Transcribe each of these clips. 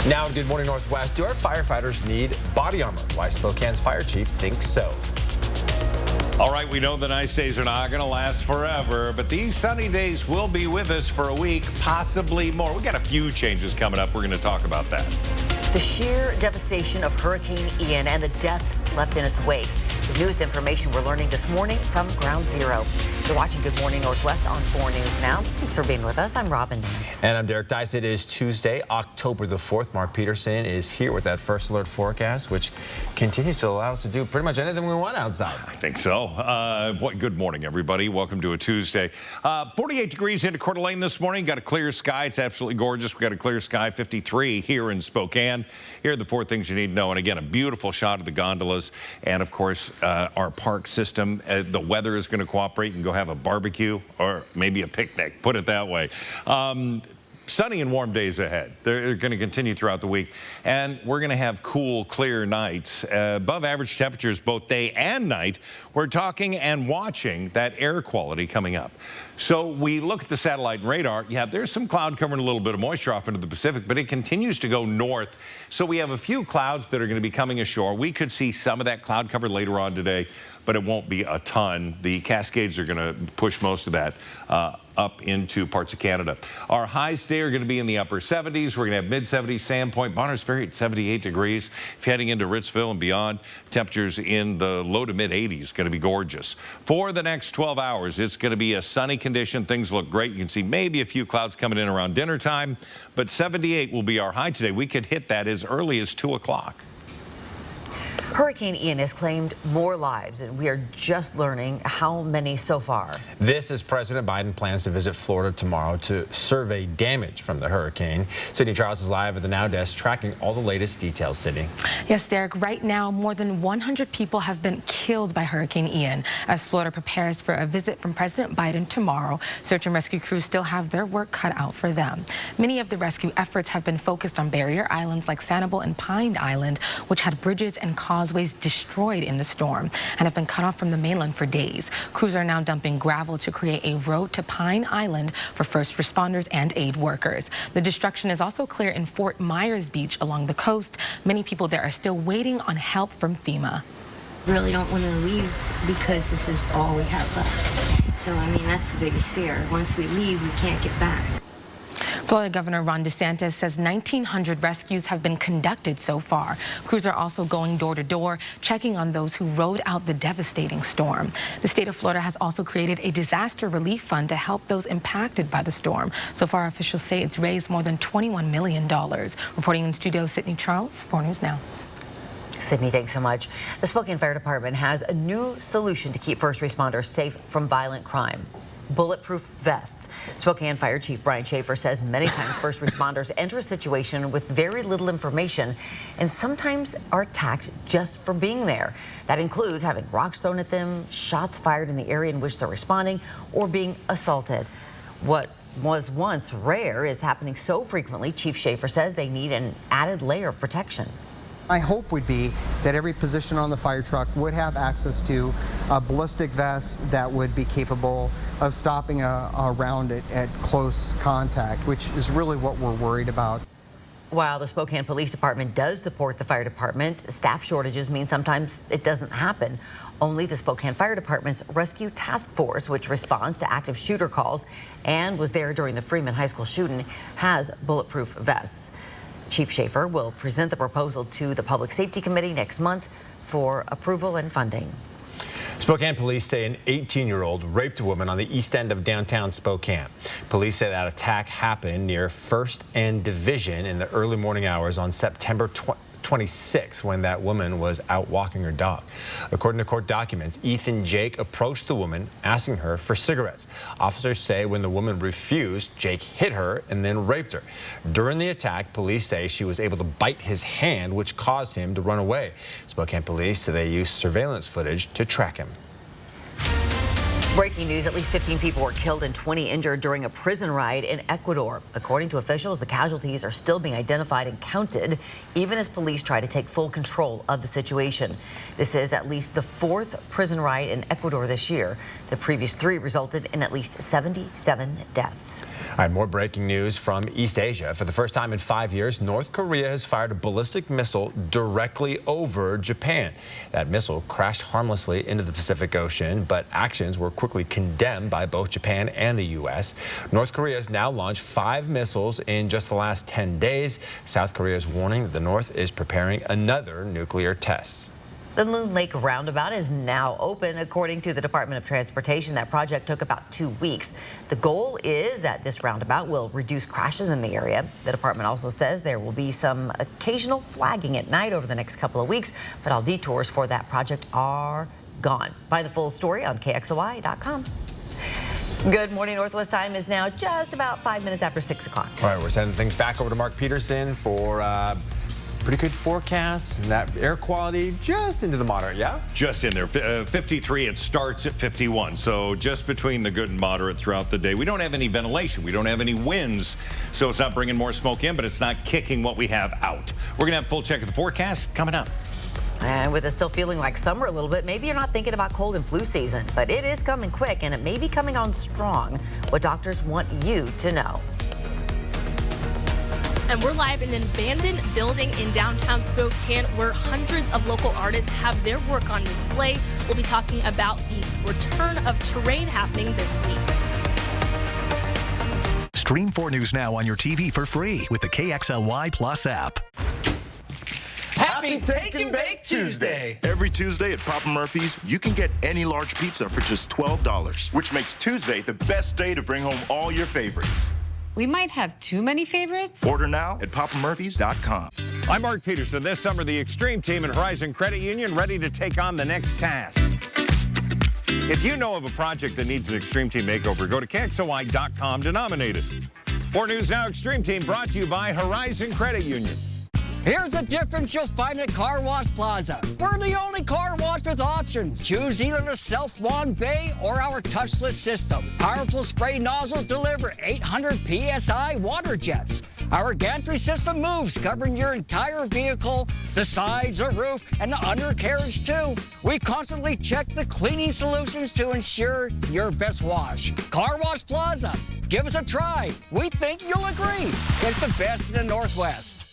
Now, Good Morning Northwest. Do our firefighters need body armor? Why Spokane's fire chief thinks so. All right, we know the nice days are not going to last forever, but these sunny days will be with us for a week, possibly more. We got a few changes coming up. We're going to talk about that. The sheer devastation of Hurricane Ian and the deaths left in its wake. The newest information we're learning this morning from Ground Zero. You're watching Good Morning Northwest on 4 News Now. Thanks for being with us. I'm Robin Nance. And I'm Derek Dice. It is Tuesday, October the 4th. Mark Peterson is here with that first alert forecast, which continues to allow us to do pretty much anything we want outside. I think so. Good morning, everybody. Welcome to a Tuesday. 48 degrees into Coeur d'Alene this morning. Got a clear sky. It's absolutely gorgeous. We got a clear sky. 53 here in Spokane. Here are the 4 things you need to know. And again, a beautiful shot of the gondolas. And of course, our park system. The weather is going to cooperate. You can go have a barbecue or maybe a picnic. Put it that way. Sunny and warm days ahead. They're going to continue throughout the week. And we're going to have cool, clear nights. Above average temperatures both day and night. We're talking and watching that air quality coming up. So we look at the satellite and radar. Yeah, there's some cloud cover and a little bit of moisture off into the Pacific, but it continues to go north. So we have a few clouds that are going to be coming ashore. We could see some of that cloud cover later on today, but it won't be a ton. The Cascades are going to push most of that up into parts of Canada. Our highs today are going to be in the upper 70s. We're going to have mid-70s, Sandpoint, Bonners Ferry at 78 degrees. If you're heading into Ritzville and beyond, temperatures in the low to mid-80s, going to be gorgeous. For the next 12 hours, it's going to be a sunny condition. Things look great. You can see maybe a few clouds coming in around dinner time, but 78 will be our high today. We could hit that as early as 2 o'clock. Hurricane Ian has claimed more lives, and we are just learning how many so far. This is President Biden plans to visit Florida tomorrow to survey damage from the hurricane. Sydney Charles is live at the Now Desk tracking all the latest details. Sydney. Yes, Derek, right now more than 100 people have been killed by Hurricane Ian. As Florida prepares for a visit from President Biden tomorrow, search and rescue crews still have their work cut out for them. Many of the rescue efforts have been focused on barrier islands like Sanibel and Pine Island, which had bridges and causeways destroyed in the storm and have been cut off from the mainland for days. Crews are now dumping gravel to create a road to Pine Island for first responders and aid workers. The destruction is also clear in Fort Myers Beach along the coast. Many people there are still waiting on help from FEMA. Really don't want to leave because this is all we have left. So, I mean, that's the biggest fear. Once we leave, we can't get back. Florida Governor Ron DeSantis says 1,900 rescues have been conducted so far. Crews are also going door to door, checking on those who rode out the devastating storm. The state of Florida has also created a disaster relief fund to help those impacted by the storm. So far, officials say it's raised more than $21 million. Reporting in studio, Sydney Charles, 4 News Now. Sydney, thanks so much. The Spokane Fire Department has a new solution to keep first responders safe from violent crime. Bulletproof vests. Spokane Fire Chief Brian Schaefer says many times first responders enter a situation with very little information and sometimes are attacked just for being there. That includes having rocks thrown at them, shots fired in the area in which they're responding, or being assaulted. What was once rare is happening so frequently, Chief Schaefer says they need an added layer of protection. My hope would be that every position on the fire truck would have access to a ballistic vest that would be capable of stopping a round at close contact, which is really what we're worried about. While the Spokane Police Department does support the fire department, staff shortages mean sometimes it doesn't happen. Only the Spokane Fire Department's Rescue Task Force, which responds to active shooter calls and was there during the Freeman High School shooting, has bulletproof vests. Chief Schaefer will present the proposal to the Public Safety Committee next month for approval and funding. Spokane police say an 18-year-old raped a woman on the east end of downtown Spokane. Police say that attack happened near 1st and Division in the early morning hours on September 26 when that woman was out walking her dog. According to court documents, Ethan Jake approached the woman asking her for cigarettes. Officers say when the woman refused, Jake hit her and then raped her. During the attack, police say she was able to bite his hand, which caused him to run away. Spokane police say they used surveillance footage to track him. Breaking news, at least 15 people were killed and 20 injured during a prison riot in Ecuador. According to officials, the casualties are still being identified and counted, even as police try to take full control of the situation. This is at least the fourth prison riot in Ecuador this year. The previous three resulted in at least 77 deaths. All right, more breaking news from East Asia. For the first time in 5 years, North Korea has fired a ballistic missile directly over Japan. That missile crashed harmlessly into the Pacific Ocean, but actions were quickly condemned by both Japan and the U.S. North Korea has now launched 5 missiles in just the last 10 days. South Korea is warning that the North is preparing another nuclear test. The Loon Lake Roundabout is now open. According to the Department of Transportation, that project took about 2 weeks. The goal is that this roundabout will reduce crashes in the area. The department also says there will be some occasional flagging at night over the next couple of weeks, but all detours for that project are gone. Find the full story on KXLY.com. Good morning. Northwest time is now just about 5 minutes after 6 o'clock. All right, we're sending things back over to Mark Peterson for pretty good forecast, and that air quality just into the moderate, yeah? Just in there. 53, it starts at 51. So just between the good and moderate throughout the day. We don't have any ventilation. We don't have any winds. So it's not bringing more smoke in, but it's not kicking what we have out. We're going to have a full check of the forecast coming up. And with it still feeling like summer a little bit, maybe you're not thinking about cold and flu season, but it is coming quick and it may be coming on strong. What doctors want you to know. And we're live in an abandoned building in downtown Spokane where hundreds of local artists have their work on display. We'll be talking about the return of terrain happening this week. Stream 4 News now on your TV for free with the KXLY Plus app. Happy Take and Bake Tuesday! Every Tuesday at Papa Murphy's, you can get any large pizza for just $12, which makes Tuesday the best day to bring home all your favorites. We might have too many favorites. Order now at papamurphys.com. I'm Mark Peterson. This summer, the Extreme Team and Horizon Credit Union ready to take on the next task. If you know of a project that needs an Extreme Team makeover, go to KXLY.com to nominate it. 4 News Now Extreme Team brought to you by Horizon Credit Union. Here's the difference you'll find at Car Wash Plaza. We're the only car wash with options. Choose either the self-wand bay or our touchless system. Powerful spray nozzles deliver 800 PSI water jets. Our gantry system moves, covering your entire vehicle, the sides, the roof, and the undercarriage too. We constantly check the cleaning solutions to ensure your best wash. Car Wash Plaza. Give us a try. We think you'll agree. It's the best in the Northwest.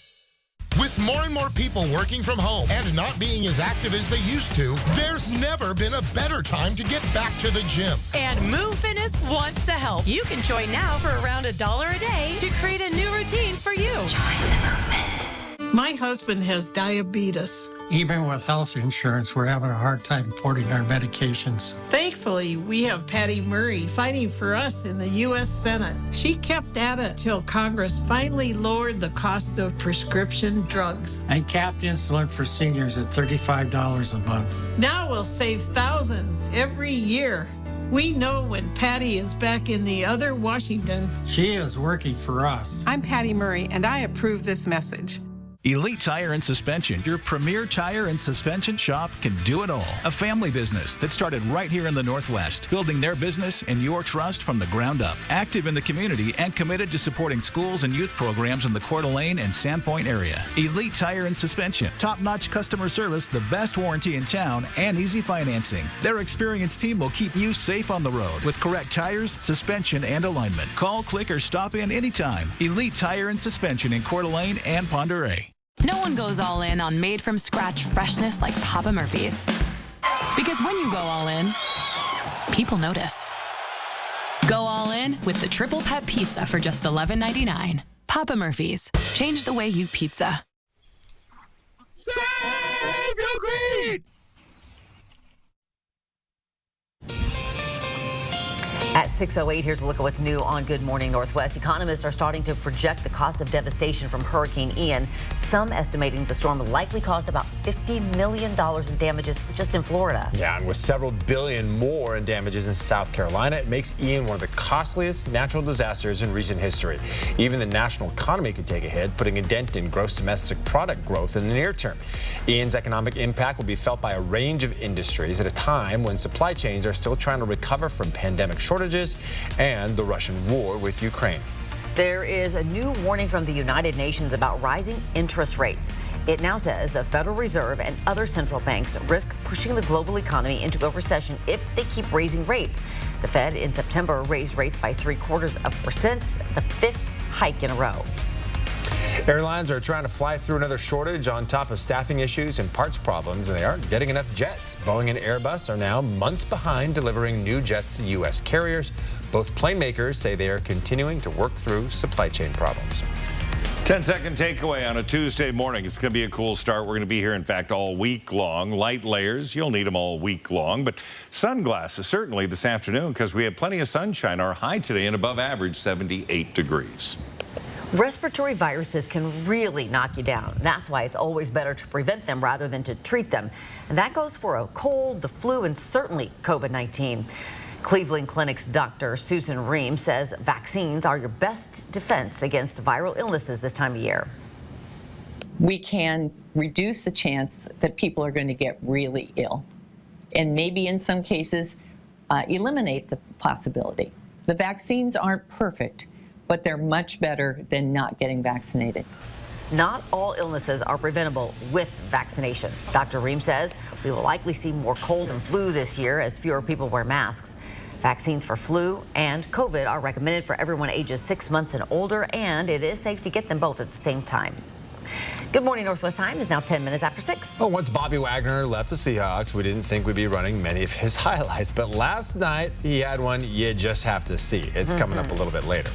With more and more people working from home and not being as active as they used to, there's never been a better time to get back to the gym. And Move Fitness wants to help. You can join now for around $1 a day to create a new routine for you. Join the movement. My husband has diabetes. Even with health insurance, we're having a hard time affording our medications. Thankfully, we have Patty Murray fighting for us in the U.S. Senate. She kept at it till Congress finally lowered the cost of prescription drugs. And capped insulin for seniors at $35 a month. Now we'll save thousands every year. We know when Patty is back in the other Washington. She is working for us. I'm Patty Murray, and I approve this message. Elite Tire and Suspension, your premier tire and suspension shop, can do it all. A family business that started right here in the Northwest, building their business and your trust from the ground up. Active in the community and committed to supporting schools and youth programs in the Coeur d'Alene and Sandpoint area. Elite Tire and Suspension, top-notch customer service, the best warranty in town, and easy financing. Their experienced team will keep you safe on the road with correct tires, suspension, and alignment. Call, click, or stop in anytime. Elite Tire and Suspension in Coeur d'Alene and Pend Oreille. No one goes all in on made-from-scratch freshness like Papa Murphy's. Because when you go all in, people notice. Go all in with the Triple Pet Pizza for just $11.99. Papa Murphy's. Change the way you pizza. Save your greed! At 6:08, here's a look at what's new on Good Morning Northwest. Economists are starting to project the cost of devastation from Hurricane Ian. Some estimating the storm likely caused about $50 million in damages just in Florida. Yeah, and with several billion more in damages in South Carolina, it makes Ian one of the costliest natural disasters in recent history. Even the national economy could take a hit, putting a dent in gross domestic product growth in the near term. Ian's economic impact will be felt by a range of industries at a time when supply chains are still trying to recover from pandemic shortages and the Russian war with Ukraine. There is a new warning from the United Nations about rising interest rates. It now says the Federal Reserve and other central banks risk pushing the global economy into a recession if they keep raising rates. The Fed in September raised rates by 0.75%, the fifth hike in a row. Airlines are trying to fly through another shortage on top of staffing issues and parts problems, and they aren't getting enough jets. Boeing and Airbus are now months behind delivering new jets to U.S. carriers. Both plane makers say they are continuing to work through supply chain problems. 10-second takeaway on a Tuesday morning. It's going to be a cool start. We're going to be here, in fact, all week long. Light layers, you'll need them all week long. But sunglasses, certainly this afternoon, because we have plenty of sunshine. Our high today and above average, 78 degrees. Respiratory viruses can really knock you down. That's why it's always better to prevent them rather than to treat them. And that goes for a cold, the flu, and certainly COVID-19. Cleveland Clinic's Dr. Susan Ream says vaccines are your best defense against viral illnesses this time of year. We can reduce the chance that people are going to get really ill, and maybe in some cases eliminate the possibility. The vaccines aren't perfect, but they're much better than not getting vaccinated. Not all illnesses are preventable with vaccination. Dr. Ream says we will likely see more cold and flu this year as fewer people wear masks. Vaccines for flu and COVID are recommended for everyone ages 6 months and older, and it is safe to get them both at the same time. Good Morning Northwest time is now 10 minutes after 6. Well, once Bobby Wagner left the Seahawks, we didn't think we'd be running many of his highlights, but last night he had one you just have to see. It's coming up a little bit later.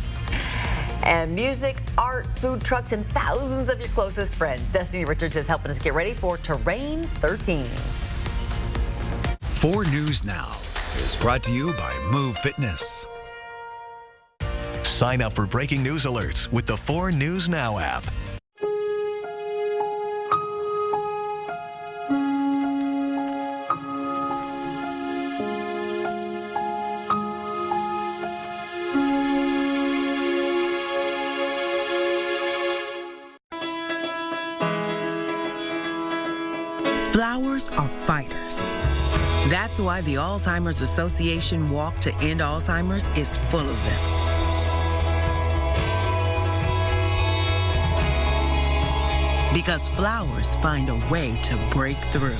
And music, art, food trucks, and thousands of your closest friends. Destiny Richards is helping us get ready for Terrain 13. 4 News Now is brought to you by Move Fitness. Sign up for breaking news alerts with the 4 News Now app. Flowers are fighters. That's why the Alzheimer's Association Walk to End Alzheimer's is full of them. Because flowers find a way to break through.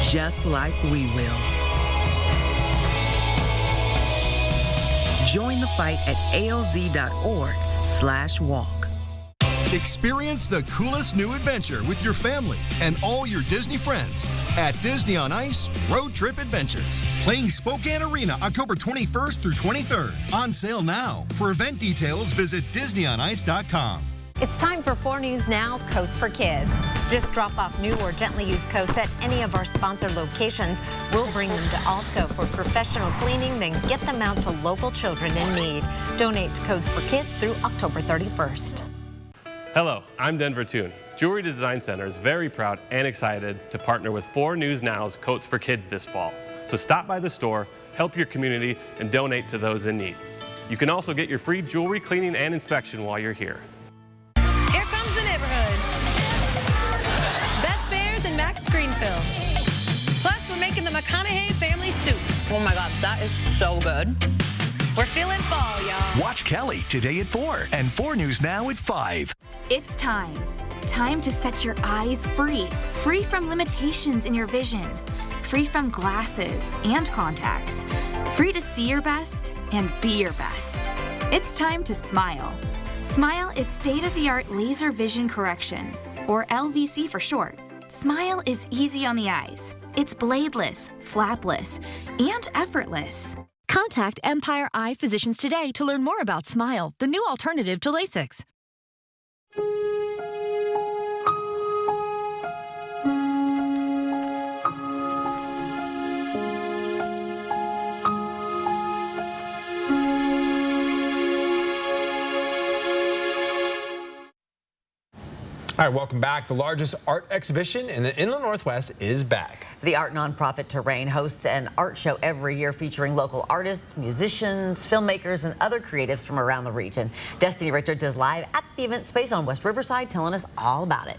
Just like we will. Join the fight at alz.org/walk. Experience the coolest new adventure with your family and all your Disney friends at Disney on Ice Road Trip Adventures. Playing Spokane Arena October 21st through 23rd. On sale now. For event details, visit DisneyOnIce.com. It's time for 4 News Now, Coats for Kids. Just drop off new or gently used coats at any of our sponsored locations. We'll bring them to Alsco for professional cleaning, then get them out to local children in need. Donate to Coats for Kids through October 31st. Hello, I'm Denver Toon. Jewelry Design Center is very proud and excited to partner with 4 News Now's Coats for Kids this fall. So stop by the store, help your community, and donate to those in need. You can also get your free jewelry cleaning and inspection while you're here. Here comes the neighborhood. Beth Bears and Max Greenfield. Plus, we're making the McConaughey family soup. Oh my God, that is so good. We're feeling fall, y'all. Watch Kelly today at 4 and 4 News Now at 5. It's time. Time to set your eyes free. Free from limitations in your vision. Free from glasses and contacts. Free to see your best and be your best. It's time to smile. Smile is state-of-the-art laser vision correction, or LVC for short. Smile is easy on the eyes. It's bladeless, flapless, and effortless. Contact Empire Eye Physicians today to learn more about Smile, the new alternative to LASIX. All right, welcome back. The largest art exhibition in the Inland Northwest is back. The art nonprofit Terrain hosts an art show every year featuring local artists, musicians, filmmakers, and other creatives from around the region. Destiny Richards is live at the event space on West Riverside telling us all about it.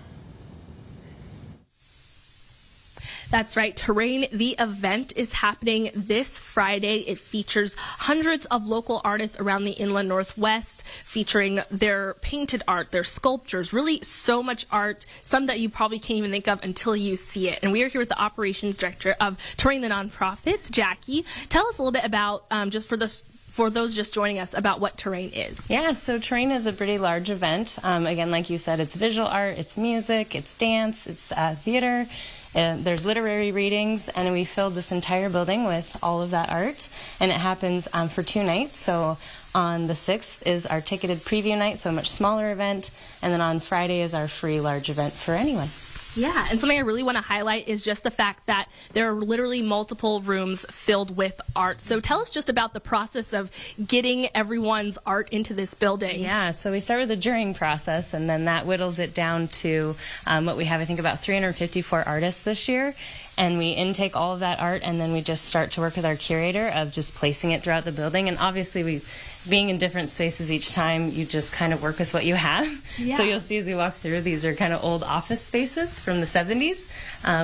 That's right. Terrain, the event is happening this Friday. It features hundreds of local artists around the Inland Northwest, featuring their painted art, their sculptures, really so much art, some that you probably can't even think of until you see it. And we are here with the operations director of Terrain, the nonprofit, Jackie. Tell us a little bit about, just for those just joining us, about what Terrain is. Yeah, so Terrain is a pretty large event. Again, like you said, it's visual art, it's music, it's dance, it's theater. There's literary readings, and we filled this entire building with all of that art, and it happens for 2 nights. So on the 6th is our ticketed preview night, so a much smaller event, and then on Friday is our free large event for anyone. Yeah, and something I really want to highlight is just the fact that there are literally multiple rooms filled with art. So tell us just about the process of getting everyone's art into this building. Yeah, so we start with the jurying process, and then that whittles it down to what we have, I think, about 354 artists this year. And we intake all of that art, and then we just start to work with our curator of just placing it throughout the building. And obviously, being in different spaces each time, you just kind of work with what you have. Yeah. So you'll see as we walk through, these are kind of old office spaces from the 70s,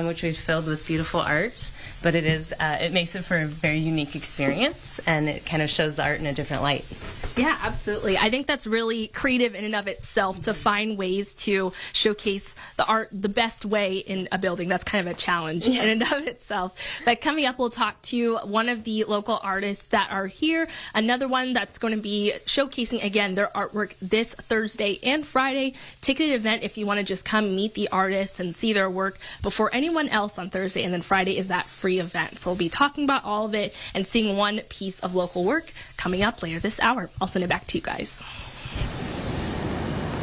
which we've filled with beautiful art. But it makes it for a very unique experience, and it kind of shows the art in a different light. Yeah, absolutely. I think that's really creative in and of itself, to find ways to showcase the art the best way in a building. That's kind of a challenge in and of itself. But coming up, we'll talk to one of the local artists that are here, another one that's going to be showcasing, again, their artwork this Thursday and Friday. Ticketed event if you want to just come meet the artists and see their work before anyone else on Thursday, and then Friday is that free event. So we'll be talking about all of it and seeing one piece of local work coming up later this hour. I'll send it back to you guys.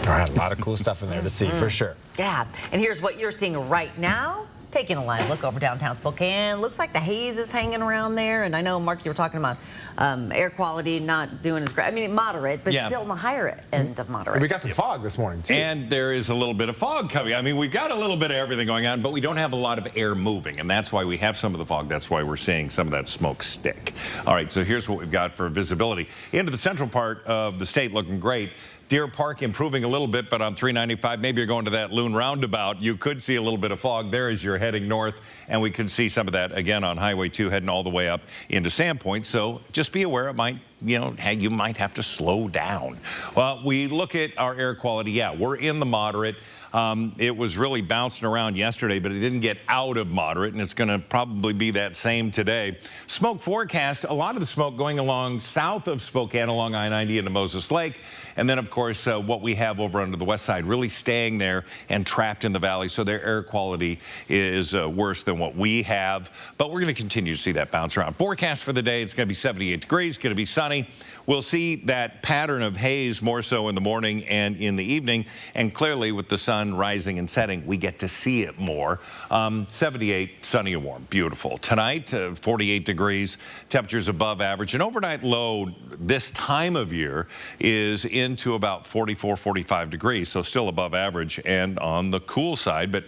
All right, a lot of cool stuff in there to see, for sure. Yeah, and here's what you're seeing right now. Taking a live look over downtown Spokane. Looks like the haze is hanging around there. And I know, Mark, you were talking about air quality not doing as great. I mean, moderate, but still on the higher end of moderate. And we got some fog this morning, too. And there is a little bit of fog coming. I mean, we've got a little bit of everything going on, but we don't have a lot of air moving. And that's why we have some of the fog. That's why we're seeing some of that smoke stick. All right, so here's what we've got for visibility. Into the central part of the state, looking great. Deer Park improving a little bit, but on 395, maybe you're going to that Loon roundabout, you could see a little bit of fog there as you're heading north, and we could see some of that again on Highway 2 heading all the way up into Sandpoint. So just be aware, it might, you might have to slow down. Well, we look at our air quality. Yeah, we're in the moderate. It was really bouncing around yesterday, but it didn't get out of moderate, and it's going to probably be that same today. Smoke forecast, a lot of the smoke going along south of Spokane along I-90 into Moses Lake. And then, of course, what we have over under the west side really staying there and trapped in the valley. So their air quality is worse than what we have. But we're going to continue to see that bounce around. Forecast for the day, it's going to be 78 degrees, going to be sunny. We'll see that pattern of haze more so in the morning and in the evening. And clearly, with the sun rising and setting, we get to see it more. 78, sunny and warm, beautiful. Tonight, 48 degrees, temperatures above average. An overnight low this time of year is into about 44, 45 degrees, so still above average and on the cool side. But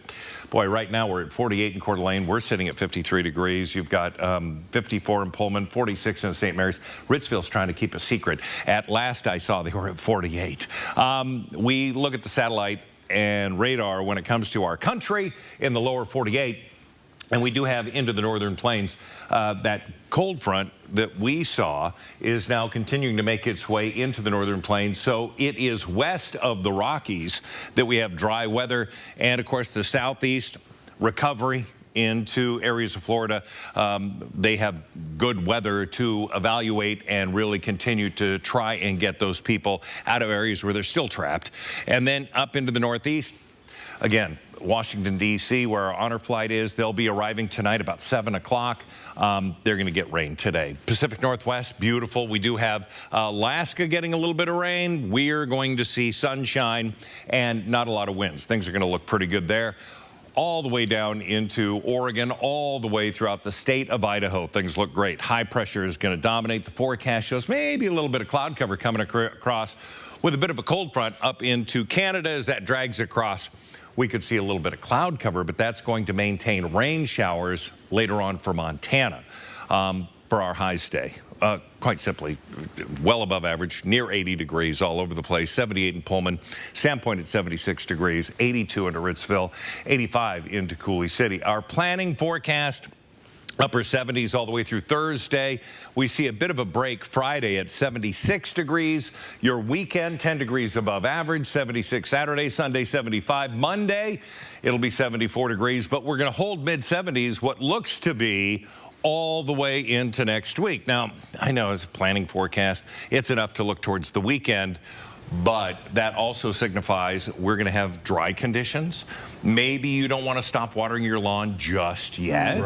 boy, right now we're at 48 in Coeur d'Alene. We're sitting at 53 degrees. You've got 54 in Pullman, 46 in St. Mary's. Ritzville's trying to keep a secret. At last I saw they were at 48. We look at the satellite and radar when it comes to our country in the lower 48. And we do have into the northern plains. That cold front that we saw is now continuing to make its way into the northern plains. So it is west of the Rockies that we have dry weather. And, of course, the southeast recovery into areas of Florida. They have good weather to evaluate and really continue to try and get those people out of areas where they're still trapped. And then up into the northeast, again, Washington, D.C., where our honor flight is. They'll be arriving tonight about 7 o'clock. They're going to get rain today. Pacific Northwest, beautiful. We do have Alaska getting a little bit of rain. We're going to see sunshine and not a lot of winds. Things are going to look pretty good there. All the way down into Oregon, all the way throughout the state of Idaho. Things look great. High pressure is going to dominate. The forecast shows maybe a little bit of cloud cover coming across with a bit of a cold front up into Canada as that drags across we could see a little bit of cloud cover, but that's going to maintain rain showers later on for Montana for our highs day. Quite simply, well above average, near 80 degrees all over the place. 78 in Pullman, Sandpoint at 76 degrees, 82 into Ritzville, 85 into Cooley City. Our planning forecast, upper 70s all the way through Thursday. We see a bit of a break Friday at 76 degrees. Your weekend, 10 degrees above average, 76 Saturday, Sunday 75. Monday, it'll be 74 degrees, but we're going to hold mid-70s, what looks to be all the way into next week. Now, I know as a planning forecast, it's enough to look towards the weekend, but that also signifies we're going to have dry conditions. Maybe you don't want to stop watering your lawn just yet,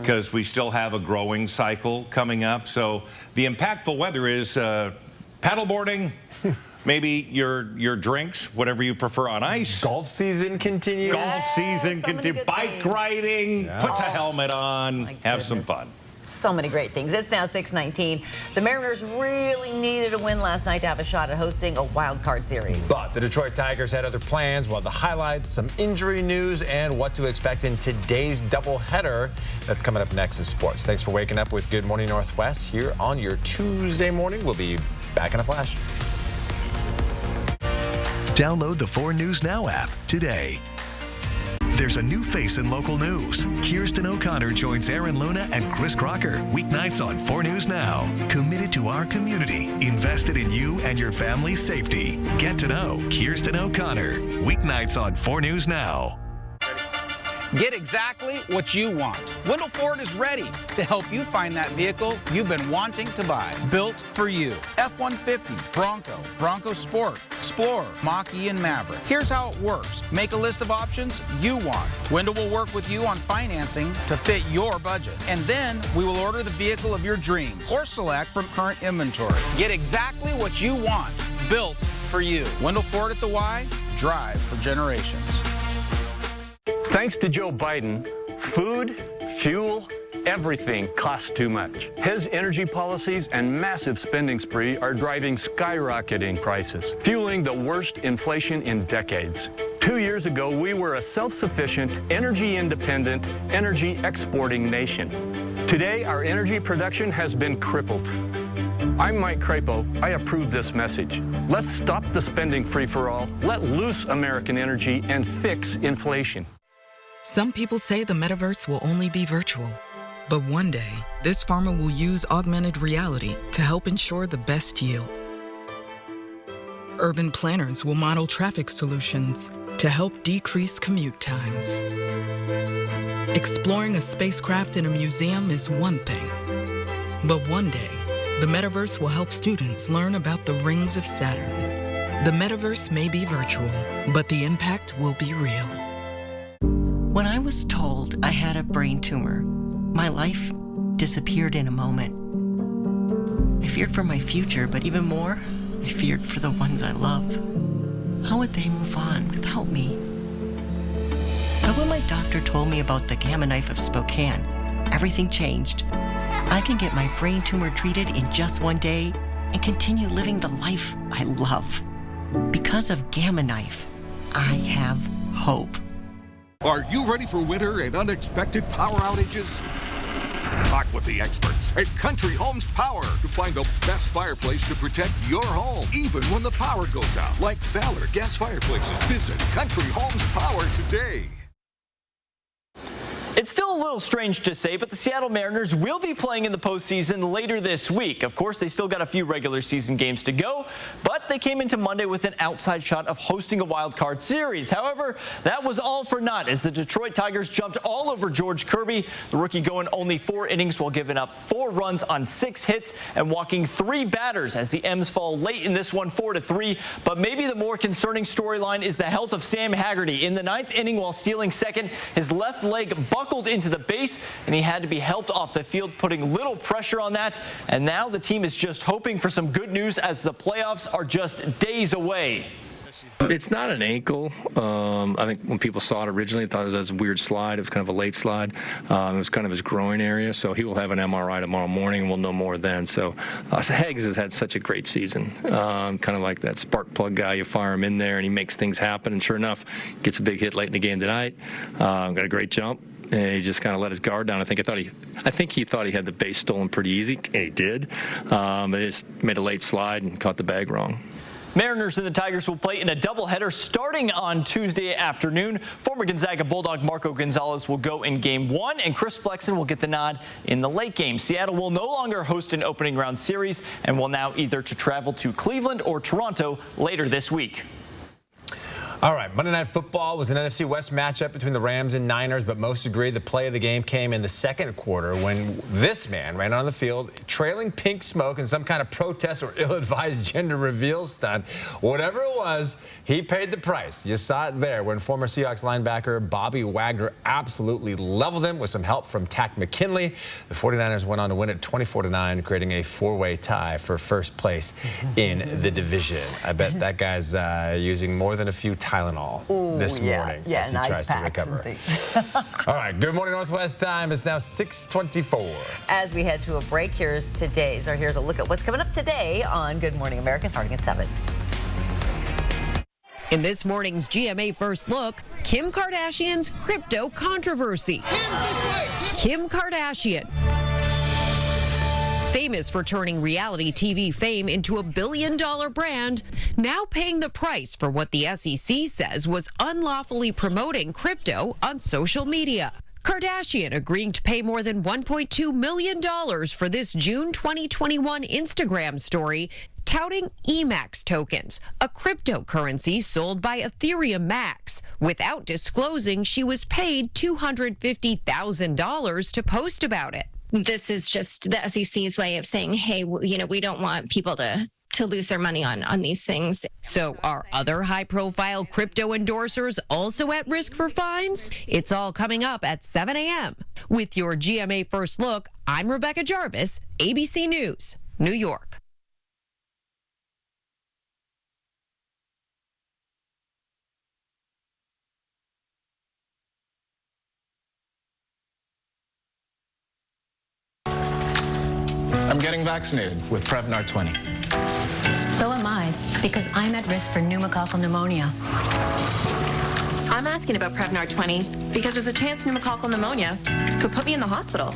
because we still have a growing cycle coming up. So the impactful weather is paddleboarding, maybe your drinks, whatever you prefer on ice. Golf season continues. Golf season continues. Bike riding, put the helmet on, have some fun. So many great things. It's now 6:19. The Mariners really needed a win last night to have a shot at hosting a wild card series. But the Detroit Tigers had other plans. Well, the highlights, some injury news, and what to expect in today's doubleheader. That's coming up next in sports. Thanks for waking up with Good Morning Northwest here on your Tuesday morning. We'll be back in a flash. Download the 4 News Now app today. There's a new face in local news. Kirsten O'Connor joins Aaron Luna and Chris Crocker weeknights on 4 News Now. Committed to our community, invested in you and your family's safety. Get to know Kirsten O'Connor weeknights on 4 News Now. Get exactly what you want. Wendell Ford is ready to help you find that vehicle you've been wanting to buy. Built for you. F-150, Bronco, Bronco Sport, Explorer, Mach-E, and Maverick. Here's how it works. Make a list of options you want. Wendell will work with you on financing to fit your budget. And then we will order the vehicle of your dreams or select from current inventory. Get exactly what you want. Built for you. Wendell Ford at the Y. Drive for generations. Thanks to Joe Biden, food, fuel, everything costs too much. His energy policies and massive spending spree are driving skyrocketing prices, fueling the worst inflation in decades. 2 years ago, we were a self-sufficient, energy-independent, energy-exporting nation. Today, our energy production has been crippled. I'm Mike Crapo. I approve this message. Let's stop the spending free-for-all, let loose American energy, and fix inflation. Some people say the metaverse will only be virtual. But one day, this farmer will use augmented reality to help ensure the best yield. Urban planners will model traffic solutions to help decrease commute times. Exploring a spacecraft in a museum is one thing. But one day, the metaverse will help students learn about the rings of Saturn. The metaverse may be virtual, but the impact will be real. When I was told I had a brain tumor, my life disappeared in a moment. I feared for my future, but even more, I feared for the ones I love. How would they move on without me? But when my doctor told me about the Gamma Knife of Spokane, everything changed. I can get my brain tumor treated in just one day and continue living the life I love. Because of Gamma Knife, I have hope. Are you ready for winter and unexpected power outages? Talk with the experts at Country Homes Power to find the best fireplace to protect your home, even when the power goes out. Like Valor gas fireplaces. Visit Country Homes Power today. It's still a little strange to say, but the Seattle Mariners will be playing in the postseason later this week. Of course, they still got a few regular season games to go, but they came into Monday with an outside shot of hosting a wild card series. However, that was all for naught as the Detroit Tigers jumped all over George Kirby, the rookie going only 4 innings while giving up 4 runs on 6 hits and walking 3 batters as the M's fall late in this one 4-3. But maybe the more concerning storyline is the health of Sam Haggerty. In the 9th inning while stealing second, his left leg buckled into the base and he had to be helped off the field, putting little pressure on that. And now the team is just hoping for some good news as the playoffs are just days away. It's not an ankle. I think when people saw it originally, they thought it was a weird slide. It was kind of a late slide. It was kind of his groin area, so he will have an MRI tomorrow morning, and we'll know more then. So Heggs has had such a great season. Kind of like that spark plug guy. You fire him in there, and he makes things happen, and sure enough, gets a big hit late in the game tonight. Got a great jump. And he just kind of let his guard down. I think he thought he had the base stolen pretty easy, and he did. But he just made a late slide and caught the bag wrong. Mariners and the Tigers will play in a doubleheader starting on Tuesday afternoon. Former Gonzaga Bulldog Marco Gonzalez will go in Game 1, and Chris Flexen will get the nod in the late game. Seattle will no longer host an opening round series and will now either to travel to Cleveland or Toronto later this week. All right, Monday Night Football was an NFC West matchup between the Rams and Niners, but most agree the play of the game came in the second quarter when this man ran on the field trailing pink smoke in some kind of protest or ill-advised gender reveal stunt. Whatever it was, he paid the price. You saw it there when former Seahawks linebacker Bobby Wagner absolutely leveled him with some help from Tack McKinley. The 49ers went on to win it 24-9, creating a four-way tie for first place in the division. I bet that guy's using more than a few Tylenol this morning as he tries to recover. All right, good morning Northwest time. It's now 6:24. As we head to a break, here's a look at what's coming up today on Good Morning America, starting at 7. In this morning's GMA First Look, Kim Kardashian's crypto controversy. Kim Kardashian, famous for turning reality TV fame into a billion-dollar brand, now paying the price for what the SEC says was unlawfully promoting crypto on social media. Kardashian agreeing to pay more than $1.2 million for this June 2021 Instagram story touting EMAX tokens, a cryptocurrency sold by Ethereum Max, without disclosing she was paid $250,000 to post about it. This is just the SEC's way of saying, hey, we don't want people to lose their money on these things. So are other high-profile crypto endorsers also at risk for fines? It's all coming up at 7 a.m. With your GMA First Look, I'm Rebecca Jarvis, ABC News, New York. I'm getting vaccinated with Prevnar 20. So am I, because I'm at risk for pneumococcal pneumonia. I'm asking about Prevnar 20 because there's a chance pneumococcal pneumonia could put me in the hospital.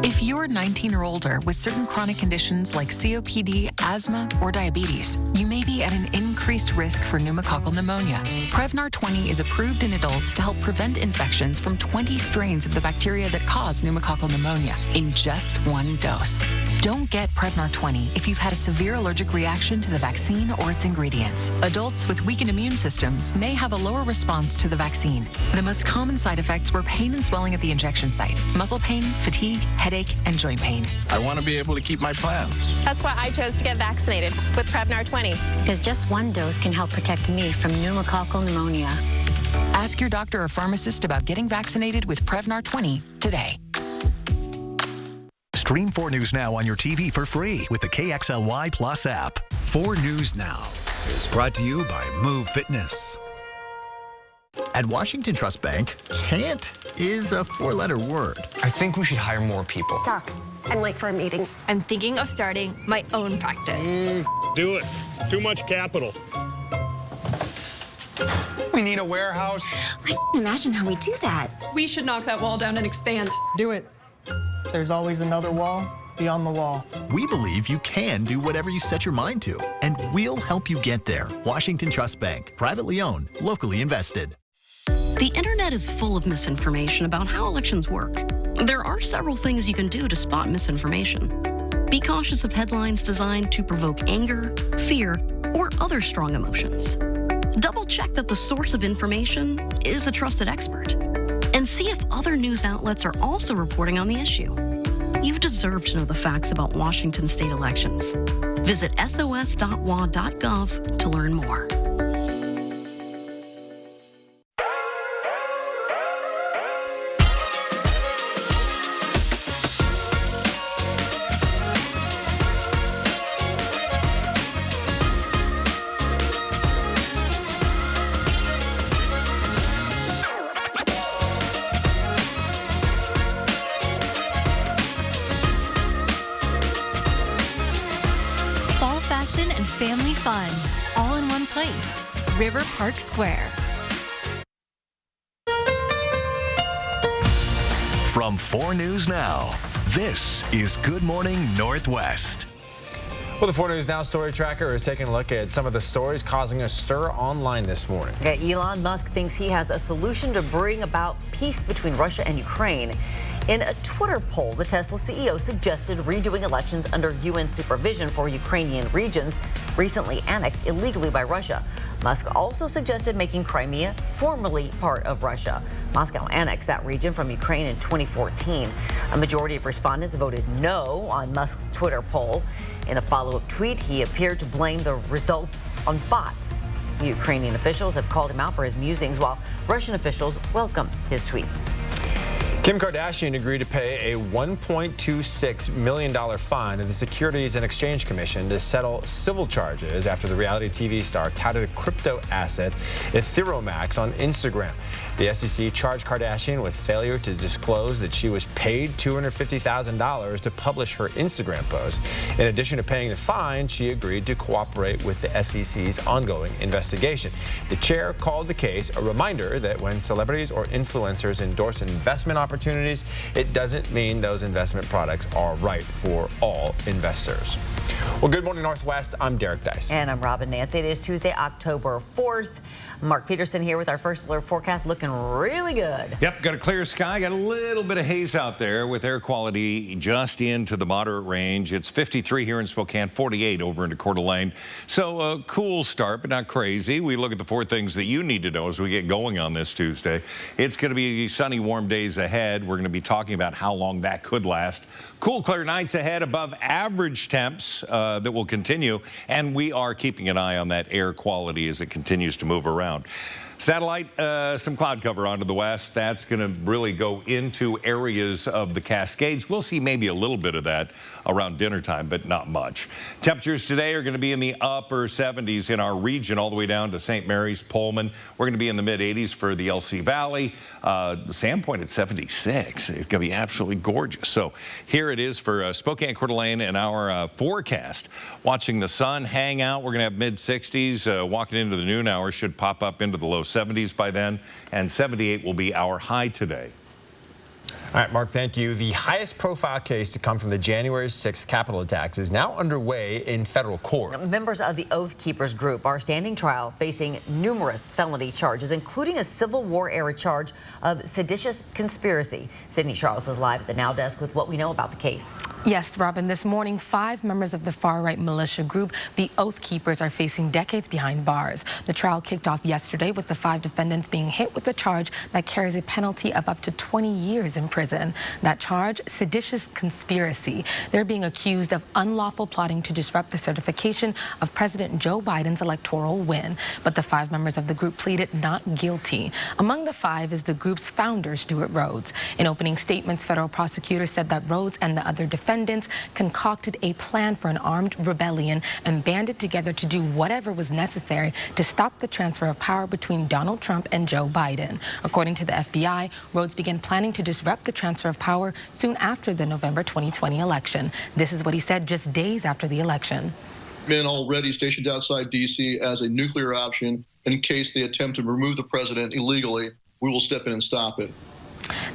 If you're 19 or older with certain chronic conditions like COPD, asthma, or diabetes, you may be at an increased risk for pneumococcal pneumonia. Prevnar 20 is approved in adults to help prevent infections from 20 strains of the bacteria that cause pneumococcal pneumonia in just one dose. Don't get Prevnar 20 if you've had a severe allergic reaction to the vaccine or its ingredients. Adults with weakened immune systems may have a lower response to the vaccine. The most common side effects were pain and swelling at the injection site, muscle pain, fatigue, headache, and joint pain. I want to be able to keep my plans. That's why I chose to get vaccinated with Prevnar 20. Because just one dose can help protect me from pneumococcal pneumonia. Ask your doctor or pharmacist about getting vaccinated with Prevnar 20 today. Stream 4 News Now on your TV for free with the KXLY Plus app. 4 News Now is brought to you by Move Fitness. At Washington Trust Bank, can't is a 4-letter word. I think we should hire more people. Doc, I'm late for a meeting. I'm thinking of starting my own practice. Do it. Too much capital. We need a warehouse. I can't imagine how we do that. We should knock that wall down and expand. Do it. There's always another wall beyond the wall. We believe you can do whatever you set your mind to, and we'll help you get there. Washington Trust Bank, privately owned, locally invested. The internet is full of misinformation about how elections work. There are several things you can do to spot misinformation. Be cautious of headlines designed to provoke anger, fear, or other strong emotions. Double check that the source of information is a trusted expert. And see if other news outlets are also reporting on the issue. You deserve to know the facts about Washington state elections. Visit sos.wa.gov to learn more. place, River Park Square. From 4 News Now, this is Good Morning Northwest. Well, the 4 News Now story tracker is taking a look at some of the stories causing a stir online this morning. Elon Musk thinks he has a solution to bring about peace between Russia and Ukraine. In a Twitter poll, the Tesla CEO suggested redoing elections under UN supervision for Ukrainian regions recently annexed illegally by Russia. Musk also suggested making Crimea formally part of Russia. Moscow annexed that region from Ukraine in 2014. A majority of respondents voted no on Musk's Twitter poll. In a follow-up tweet, he appeared to blame the results on bots. Ukrainian officials have called him out for his musings, while Russian officials welcome his tweets. Kim Kardashian agreed to pay a $1.26 million fine to the Securities and Exchange Commission to settle civil charges after the reality TV star touted a crypto asset, Ethereum, on Instagram. The SEC charged Kardashian with failure to disclose that she was paid $250,000 to publish her Instagram post. In addition to paying the fine, she agreed to cooperate with the SEC's ongoing investigation. The chair called the case a reminder that when celebrities or influencers endorse investment opportunities, it doesn't mean those investment products are right for all investors. Well, good morning, Northwest. I'm Derek Dice. And I'm Robin Nancy. It is Tuesday, October 4th. Mark Peterson here with our first alert forecast, looking really good. Yep, got a clear sky, got a little bit of haze out there with air quality just into the moderate range. It's 53 here in Spokane, 48 over into Coeur d'Alene. So a cool start, but not crazy. We look at the 4 things that you need to know as we get going on this Tuesday. It's going to be sunny, warm days ahead. We're going to be talking about how long that could last. Cool, clear nights ahead, above average temps that will continue. And we are keeping an eye on that air quality as it continues to move around. Satellite, some cloud cover onto the west. That's going to really go into areas of the Cascades. We'll see maybe a little bit of that around dinner time, but not much. Temperatures today are going to be in the upper 70s in our region, all the way down to St. Mary's, Pullman. We're going to be in the mid 80s for the LC Valley. Sandpoint at 76. It's going to be absolutely gorgeous. So here it is for Spokane, Coeur d'Alene, and our forecast. Watching the sun hang out, we're going to have mid 60s. Walking into the noon hour should pop up into the low 70s by then, and 78 will be our high today. All right, Mark, thank you. The highest profile case to come from the January 6th Capitol attacks is now underway in federal court. Members of the Oath Keepers group are standing trial facing numerous felony charges, including a Civil War-era charge of seditious conspiracy. Sydney Charles is live at the Now Desk with what we know about the case. Yes, Robin, this morning, 5 members of the far-right militia group, the Oath Keepers, are facing decades behind bars. The trial kicked off yesterday with the 5 defendants being hit with a charge that carries a penalty of up to 20 years in prison. That charge, seditious conspiracy. They're being accused of unlawful plotting to disrupt the certification of President Joe Biden's electoral win. But the 5 members of the group pleaded not guilty. Among the 5 is the group's founder, Stuart Rhodes. In opening statements, federal prosecutors said that Rhodes and the other defendants concocted a plan for an armed rebellion and banded together to do whatever was necessary to stop the transfer of power between Donald Trump and Joe Biden. According to the FBI, Rhodes began planning to disrupt the transfer of power soon after the November 2020 election. This is what he said just days after the election. Men already stationed outside D.C. as a nuclear option in case they attempt to remove the president illegally. We will step in and stop it.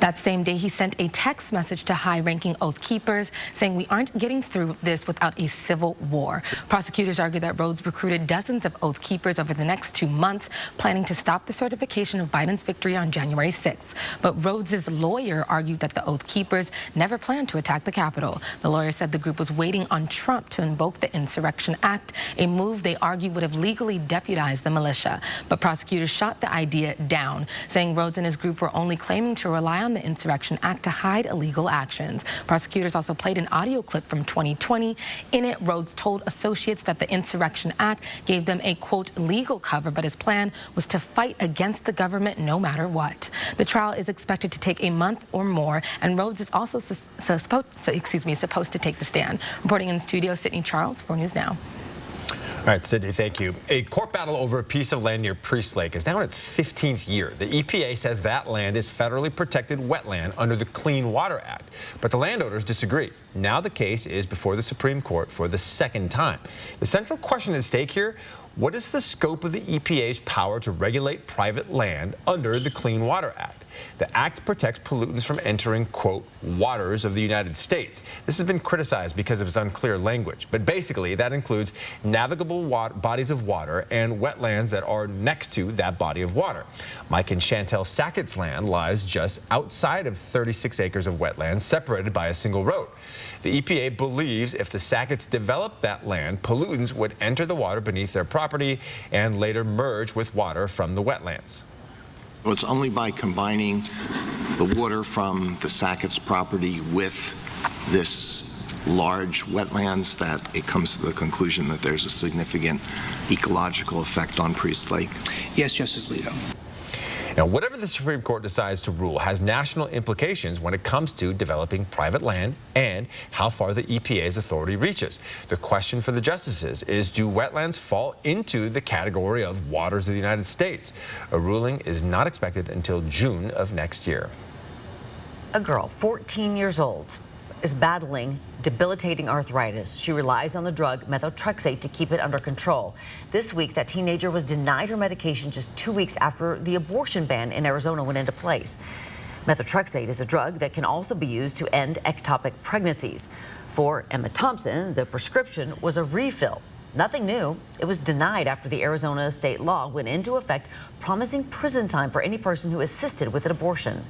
That same day, he sent a text message to high-ranking Oath Keepers saying, "We aren't getting through this without a civil war." Prosecutors argue that Rhodes recruited dozens of Oath Keepers over the next 2 months, planning to stop the certification of Biden's victory on January 6th. But Rhodes' lawyer argued that the Oath Keepers never planned to attack the Capitol. The lawyer said the group was waiting on Trump to invoke the Insurrection Act, a move they argue would have legally deputized the militia. But prosecutors shot the idea down, saying Rhodes and his group were only claiming to rely on the Insurrection Act to hide illegal actions. Prosecutors also played an audio clip from 2020. In it, Rhodes told associates that the Insurrection Act gave them a, quote, legal cover, but his plan was to fight against the government no matter what. The trial is expected to take a month or more, and Rhodes is also supposed to take the stand. Reporting in the studio, Sydney Charles, 4 News Now. All right, Sydney, thank you. A court battle over a piece of land near Priest Lake is now in its 15th year. The EPA says that land is federally protected wetland under the Clean Water Act, but the landowners disagree. Now the case is before the Supreme Court for the second time. The central question at stake here, what is the scope of the EPA's power to regulate private land under the Clean Water Act? The act protects pollutants from entering, quote, waters of the United States. This has been criticized because of its unclear language, but basically that includes navigable bodies of water and wetlands that are next to that body of water. Mike and Chantel Sackett's land lies just outside of 36 acres of wetlands separated by a single road. The EPA believes if the Sacketts developed that land, pollutants would enter the water beneath their property and later merge with water from the wetlands. Well, it's only by combining the water from the Sackett's property with this large wetlands that it comes to the conclusion that there's a significant ecological effect on Priest Lake. Yes, Justice Alito. Now, whatever the Supreme Court decides to rule has national implications when it comes to developing private land and how far the EPA's authority reaches. The question for the justices is, do wetlands fall into the category of waters of the United States? A ruling is not expected until June of next year. A girl, 14 years old, is battling debilitating arthritis. She relies on the drug methotrexate to keep it under control. This week, that teenager was denied her medication just 2 weeks after the abortion ban in Arizona went into place. Methotrexate is a drug that can also be used to end ectopic pregnancies. For Emma Thompson, the prescription was a refill. Nothing new. It was denied after the Arizona state law went into effect, promising prison time for any person who assisted with an abortion.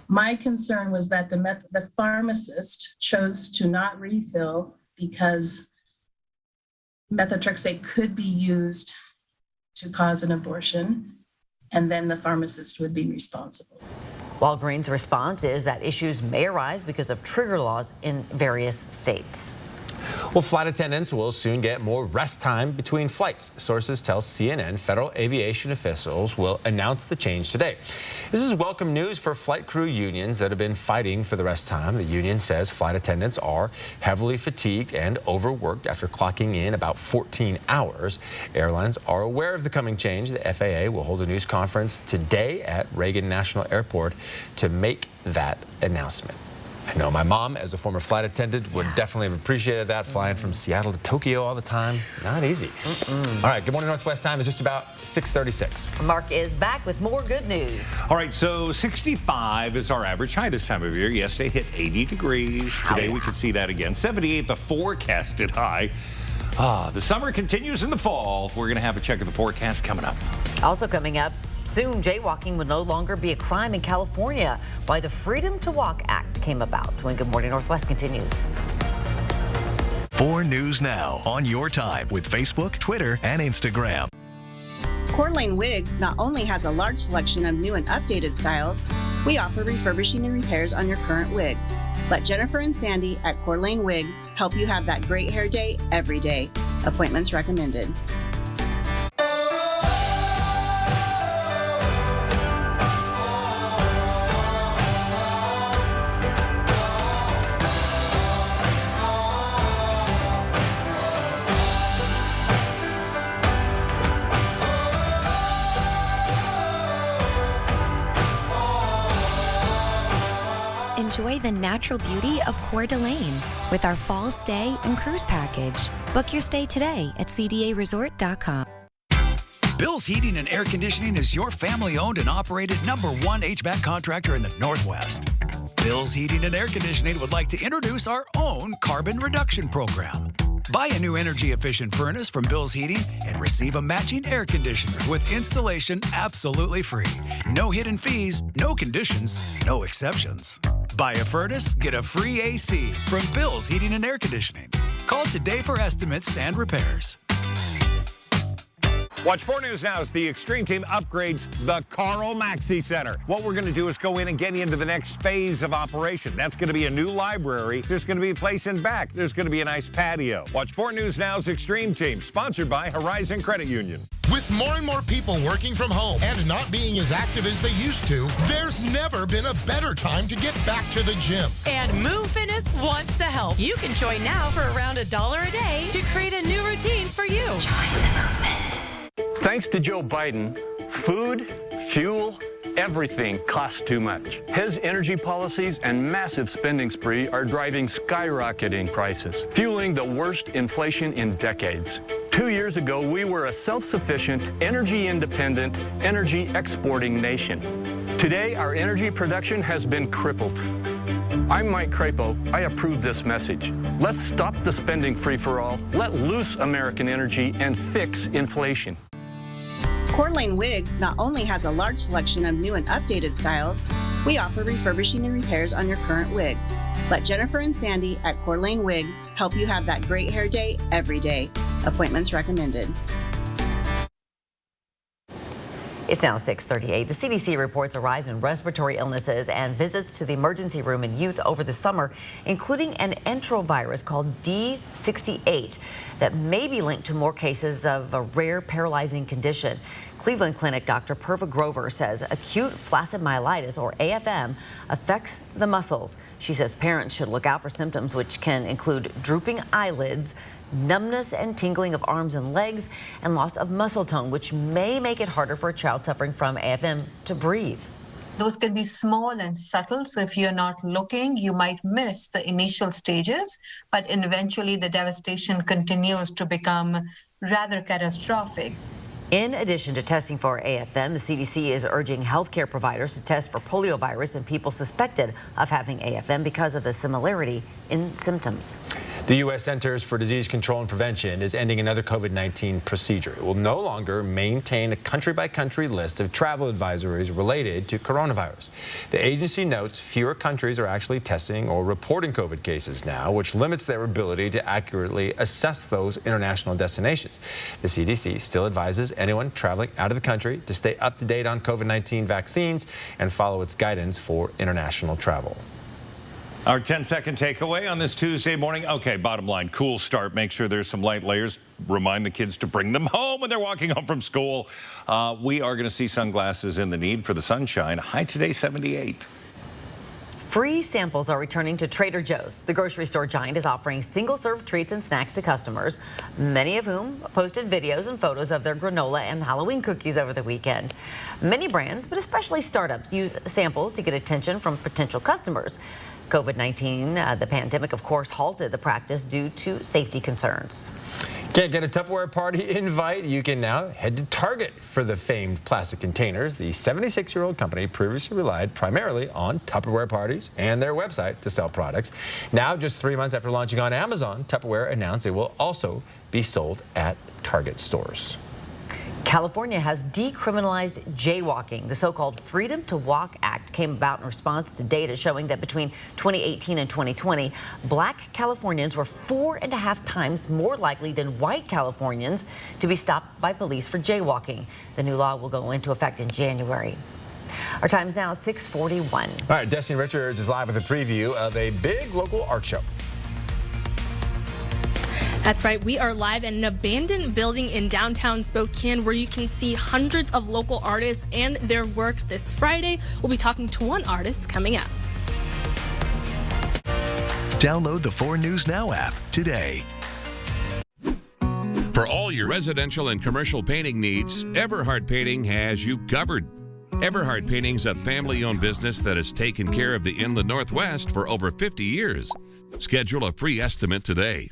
My concern was that the pharmacist chose to not refill because methotrexate could be used to cause an abortion, and then the pharmacist would be responsible. Walgreens' response is that issues may arise because of trigger laws in various states. Well, flight attendants will soon get more rest time between flights. Sources tell CNN federal aviation officials will announce the change today. This is welcome news for flight crew unions that have been fighting for the rest time. The union says flight attendants are heavily fatigued and overworked after clocking in about 14 hours. Airlines are aware of the coming change. The FAA will hold a news conference today at Reagan National Airport to make that announcement. I know my mom, as a former flight attendant, would definitely have appreciated that, flying from Seattle to Tokyo all the time. Not easy. All right, Good Morning Northwest time is just about 6:36. Mark is back with more good news. All right, so 65 is our average high this time of year. Yesterday hit 80 degrees. Today we could see that again. 78, the forecasted high. The summer continues in the fall. We're going to have a check of the forecast coming up. Also coming up, soon jaywalking will no longer be a crime in California. Why the Freedom to Walk Act came about. When Good Morning Northwest continues. 4 News Now on your time with Facebook, Twitter, and Instagram. Coeur d'Alene Wigs not only has a large selection of new and updated styles, we offer refurbishing and repairs on your current wig. Let Jennifer and Sandy at Coeur d'Alene Wigs help you have that great hair day every day. Appointments recommended. Enjoy the natural beauty of Coeur d'Alene with our fall stay and cruise package. Book your stay today at cdaresort.com. Bill's Heating and Air Conditioning is your family-owned and operated #1 HVAC contractor in the Northwest. Bill's Heating and Air Conditioning would like to introduce our own carbon reduction program. Buy a new energy-efficient furnace from Bill's Heating and receive a matching air conditioner with installation absolutely free. No hidden fees, no conditions, no exceptions. Buy a furnace, get a free AC from Bill's Heating and Air Conditioning. Call today for estimates and repairs. Watch 4 News Now as the Extreme Team upgrades the Carl Maxey Center. What we're going to do is go in and get into the next phase of operation. That's going to be a new library. There's going to be a place in back. There's going to be a nice patio. Watch 4 News Now's Extreme Team, sponsored by Horizon Credit Union. With more and more people working from home and not being as active as they used to, there's never been a better time to get back to the gym. And Move Fitness wants to help. You can join now for around $1 a day to create a new routine for you. Join the movement. Thanks to Joe Biden, food, fuel, everything costs too much. His energy policies and massive spending spree are driving skyrocketing prices, fueling the worst inflation in decades. 2 years ago, we were a self-sufficient, energy-independent, energy-exporting nation. Today, our energy production has been crippled. I'm Mike Crapo. I approve this message. Let's stop the spending free-for-all, let loose American energy, and fix inflation. Coeur d'Alene Wigs not only has a large selection of new and updated styles, we offer refurbishing and repairs on your current wig. Let Jennifer and Sandy at Coeur d'Alene Wigs help you have that great hair day every day. Appointments recommended. It's now 6:38. The CDC reports a rise in respiratory illnesses and visits to the emergency room in youth over the summer, including an enterovirus called D68 that may be linked to more cases of a rare paralyzing condition. Cleveland Clinic Dr. Purva Grover says acute flaccid myelitis, or AFM, affects the muscles. She says parents should look out for symptoms which can include drooping eyelids, numbness and tingling of arms and legs, and loss of muscle tone, which may make it harder for a child suffering from AFM to breathe. Those can be small and subtle, so if you're not looking, you might miss the initial stages, but eventually the devastation continues to become rather catastrophic. In addition to testing for AFM, the CDC is urging healthcare providers to test for poliovirus in people suspected of having AFM because of the similarity in symptoms. The U.S. Centers for Disease Control and Prevention is ending another COVID-19 procedure. It will no longer maintain a country-by-country list of travel advisories related to coronavirus. The agency notes fewer countries are actually testing or reporting COVID cases now, which limits their ability to accurately assess those international destinations. The CDC still advises anyone traveling out of the country to stay up to date on COVID-19 vaccines and follow its guidance for international travel. Our 10-second takeaway on this Tuesday morning. Okay, bottom line, cool start. Make sure there's some light layers. Remind the kids to bring them home when they're walking home from school. We are going to see sunglasses in the need for the sunshine. High today, 78. Free samples are returning to Trader Joe's. The grocery store giant is offering single-serve treats and snacks to customers, many of whom posted videos and photos of their granola and Halloween cookies over the weekend. Many brands, but especially startups, use samples to get attention from potential customers. COVID-19, the pandemic, of course, halted the practice due to safety concerns. Can't get a Tupperware party invite? You can now head to Target for the famed plastic containers. The 76-year-old company previously relied primarily on Tupperware parties and their website to sell products. Now, just 3 months after launching on Amazon, Tupperware announced it will also be sold at Target stores. California has decriminalized jaywalking. The so-called Freedom to Walk Act came about in response to data showing that between 2018 and 2020, black Californians were 4.5 times more likely than white Californians to be stopped by police for jaywalking. The new law will go into effect in January. Our time is now 6:41. All right, Destiny Richards is live with a preview of a big local art show. That's right. We are live at an abandoned building in downtown Spokane where you can see hundreds of local artists and their work this Friday. We'll be talking to one artist coming up. Download the 4 News Now app today. For all your residential and commercial painting needs, Everhard Painting has you covered. Everhard Painting's a family-owned business that has taken care of the Inland Northwest for over 50 years. Schedule a free estimate today.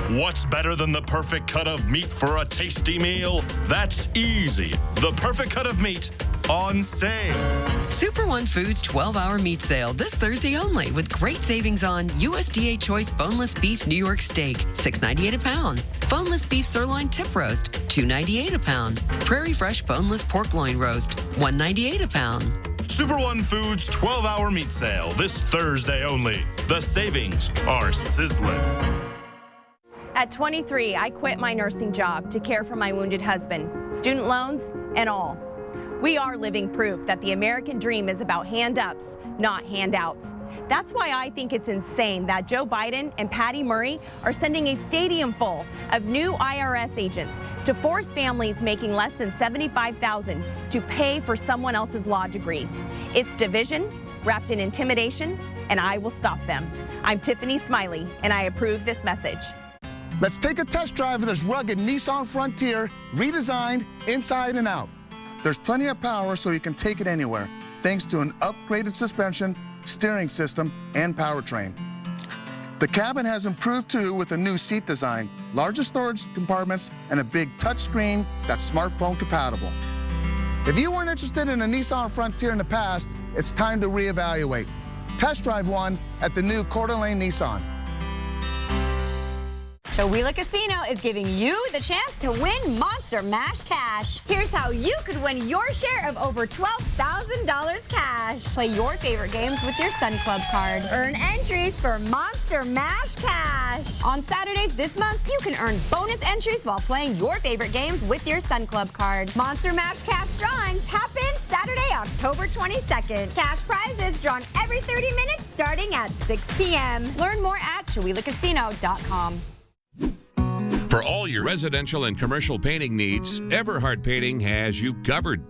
What's better than the perfect cut of meat for a tasty meal? That's easy. The perfect cut of meat on sale. Super One Foods 12-hour meat sale this Thursday only with great savings on USDA Choice Boneless Beef New York Steak, $6.98 a pound. Boneless Beef Sirloin Tip Roast, $2.98 a pound. Prairie Fresh Boneless Pork Loin Roast, $1.98 a pound. Super One Foods 12-hour meat sale this Thursday only. The savings are sizzling. At 23, I quit my nursing job to care for my wounded husband, student loans and all. We are living proof that the American dream is about hand-ups, not handouts. That's why I think it's insane that Joe Biden and Patty Murray are sending a stadium full of new IRS agents to force families making less than $75,000 to pay for someone else's law degree. It's division wrapped in intimidation, and I will stop them. I'm Tiffany Smiley, and I approve this message. Let's take a test drive of this rugged Nissan Frontier, redesigned inside and out. there's plenty of power so you can take it anywhere, thanks to an upgraded suspension, steering system, and powertrain. The cabin has improved too with a new seat design, larger storage compartments, and a big touchscreen that's smartphone compatible. If you weren't interested in a Nissan Frontier in the past, it's time to reevaluate. Test drive one at the new Coeur d'Alene Nissan. Chowila Casino is giving you the chance to win Monster Mash Cash. Here's how you could win your share of over $12,000 cash. Play your favorite games with your Sun Club card. Earn entries for Monster Mash Cash. On Saturdays this month, you can earn bonus entries while playing your favorite games with your Sun Club card. Monster Mash Cash drawings happen Saturday, October 22nd. Cash prizes drawn every 30 minutes starting at 6 p.m. Learn more at Chowilacasino.com. For all your residential and commercial painting needs, Everhard Painting has you covered.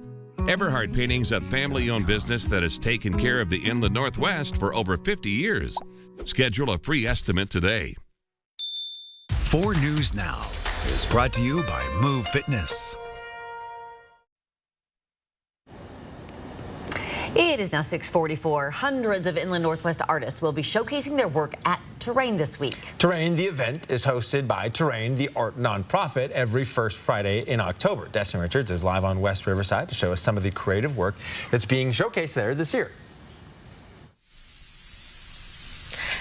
Everhard Painting's a family-owned business that has taken care of the Inland Northwest for over 50 years. Schedule a free estimate today. 4 News Now is brought to you by Move Fitness. It is now 6:44. Hundreds of Inland Northwest artists will be showcasing their work at Terrain this week. Terrain, the event, is hosted by Terrain, the art nonprofit, every first Friday in October. Destiny Richards is live on West Riverside to show us some of the creative work that's being showcased there this year.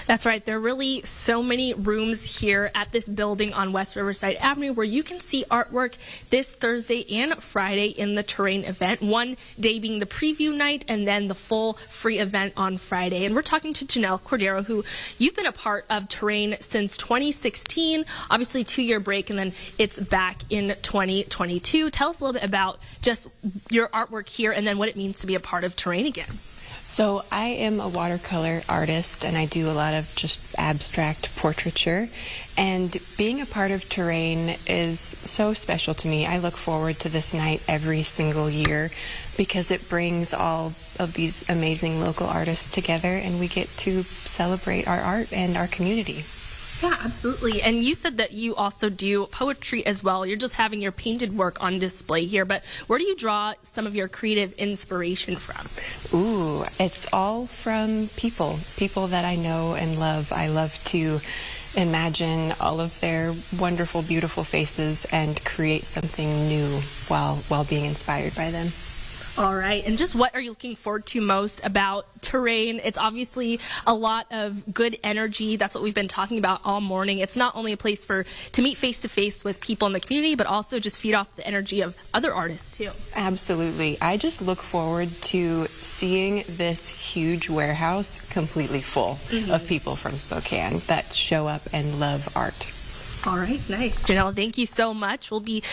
That's right. There are really so many rooms here at this building on West Riverside Avenue where you can see artwork this Thursday and Friday in the Terrain event. One day being the preview night and then the full free event on Friday. And we're talking to Janelle Cordero, who you've been a part of Terrain since 2016, obviously 2-year break, and then it's back in 2022. Tell us a little bit about just your artwork here and then what it means to be a part of Terrain again. So I am a watercolor artist and I do a lot of just abstract portraiture, and being a part of Terrain is so special to me. I look forward to this night every single year because it brings all of these amazing local artists together and we get to celebrate our art and our community. Yeah, absolutely. And you said that you also do poetry as well. You're just having your painted work on display here, but where do you draw some of your creative inspiration from? Ooh, it's all from people that I know and love. I love to imagine all of their wonderful, beautiful faces and create something new while being inspired by them. All right. And just what are you looking forward to most about Terrain? It's obviously a lot of good energy. That's what we've been talking about all morning. It's not only a place to meet face to face with people in the community, but also just feed off the energy of other artists too. Absolutely. I just look forward to seeing this huge warehouse completely full of people from Spokane that show up and love art. All right, nice. Janelle, thank you so much. You'll be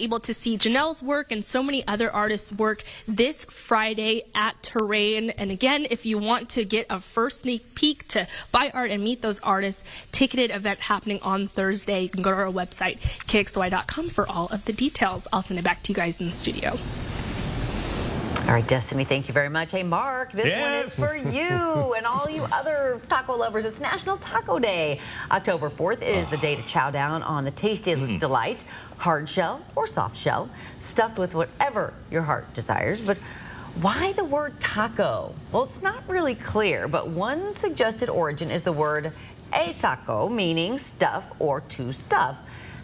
able to see Janelle's work and so many other artists' work this Friday at Terrain. And again, if you want to get a first sneak peek to buy art and meet those artists, ticketed event happening on Thursday. You can go to our website, kxly.com, for all of the details. I'll send it back to you guys in the studio. All right, Destiny, thank you very much. Hey, Mark, this one is for you and all you other taco lovers. It's National Taco Day. October 4th is the day to chow down on the tasty delight, hard shell or soft shell, stuffed with whatever your heart desires. But why the word taco? Well, it's not really clear, but one suggested origin is the word a taco, meaning stuff or to stuff.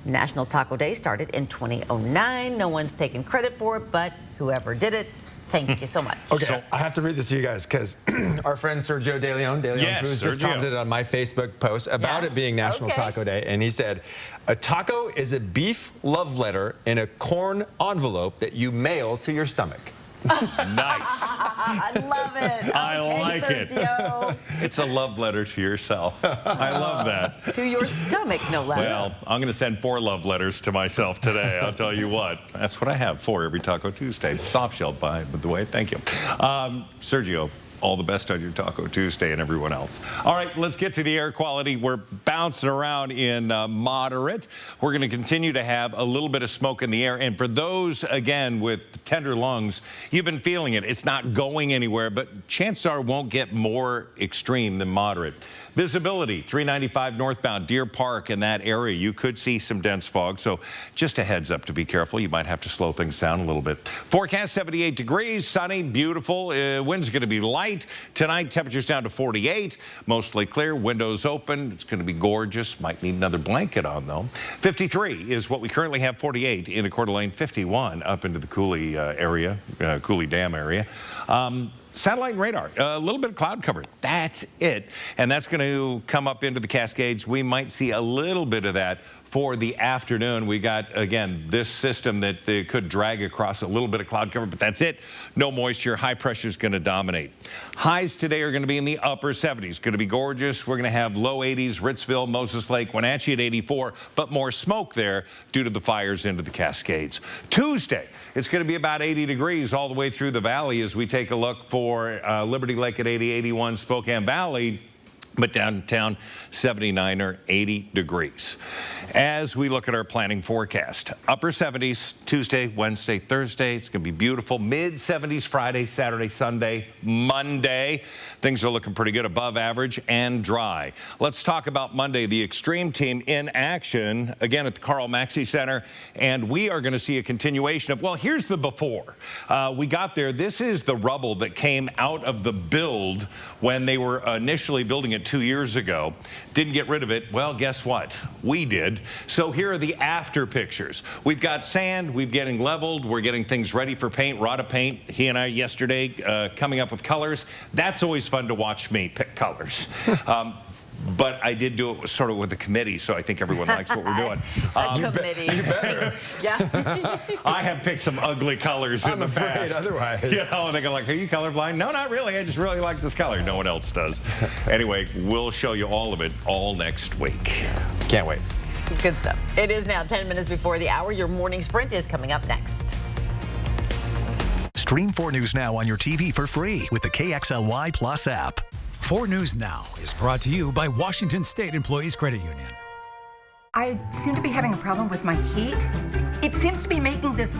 National Taco Day started in 2009. No one's taken credit for it, but whoever did it, thank you so much. Okay, so I have to read this to you guys because our friend Sergio De Leon Foods just commented on my Facebook post about it being National Taco Day, and he said, a taco is a beef love letter in a corn envelope that you mail to your stomach. Nice. I love it. I like Sergio. it. It's a love letter to yourself. I love that. To your stomach, no less. Well, I'm going to send 4 love letters to myself today. I'll tell you what. That's what I have for every Taco Tuesday. Soft shelled, by the way. Thank you. Sergio, all the best on your Taco Tuesday and everyone else. All right, let's get to the air quality. We're bouncing around in moderate. We're going to continue to have a little bit of smoke in the air. And for those, again, with tender lungs, you've been feeling it. It's not going anywhere, but chances are it won't get more extreme than moderate. Visibility, 395 northbound, Deer Park in that area. You could see some dense fog, so just a heads up to be careful. You might have to slow things down a little bit. Forecast 78 degrees, sunny, beautiful. Wind's going to be light. Tonight, temperatures down to 48. Mostly clear, windows open. It's going to be gorgeous. Might need another blanket on, though. 53 is what we currently have, 48 in Coeur d'Alene, 51 up into the Cooley area, Cooley Dam area. Satellite and radar, a little bit of cloud cover. That's it. And that's going to come up into the Cascades. We might see a little bit of that for the afternoon. We got, again, this system that could drag across a little bit of cloud cover, but that's it. No moisture. High pressure is going to dominate. Highs today are going to be in the upper 70s. Going to be gorgeous. We're going to have low 80s, Ritzville, Moses Lake, Wenatchee at 84, but more smoke there due to the fires into the Cascades. Tuesday, it's going to be about 80 degrees all the way through the valley as we take a look for Liberty Lake at 80, 81, Spokane Valley. But downtown, 79 or 80 degrees. As we look at our planning forecast, upper 70s Tuesday, Wednesday, Thursday. It's going to be beautiful. Mid 70s Friday, Saturday, Sunday, Monday. Things are looking pretty good, above average and dry. Let's talk about Monday. The Extreme team in action again at the Carl Maxey Center, and we are going to see a continuation of, well, here's the before. We got there. This is the rubble that came out of the build when they were initially building it 2 years ago. Didn't get rid of it. Well, guess what? We did. So here are the after pictures. We've got sand. We're getting leveled. We're getting things ready for paint, Rada paint. He and I yesterday coming up with colors. That's always fun to watch me pick colors. But I did do it sort of with the committee, so I think everyone likes what we're doing. Committee. You better. Yeah. I have picked some ugly colors in the past. Otherwise. You know, and they go like, are you colorblind? No, not really. I just really like this color. No one else does. Anyway, we'll show you all of it all next week. Can't wait. Good stuff. It is now 10 minutes before the hour. Your morning sprint is coming up next. Stream 4 News Now on your TV for free with the KXLY Plus app. 4 News Now is brought to you by Washington State Employees Credit Union. I seem to be having a problem with my heat. It seems to be making this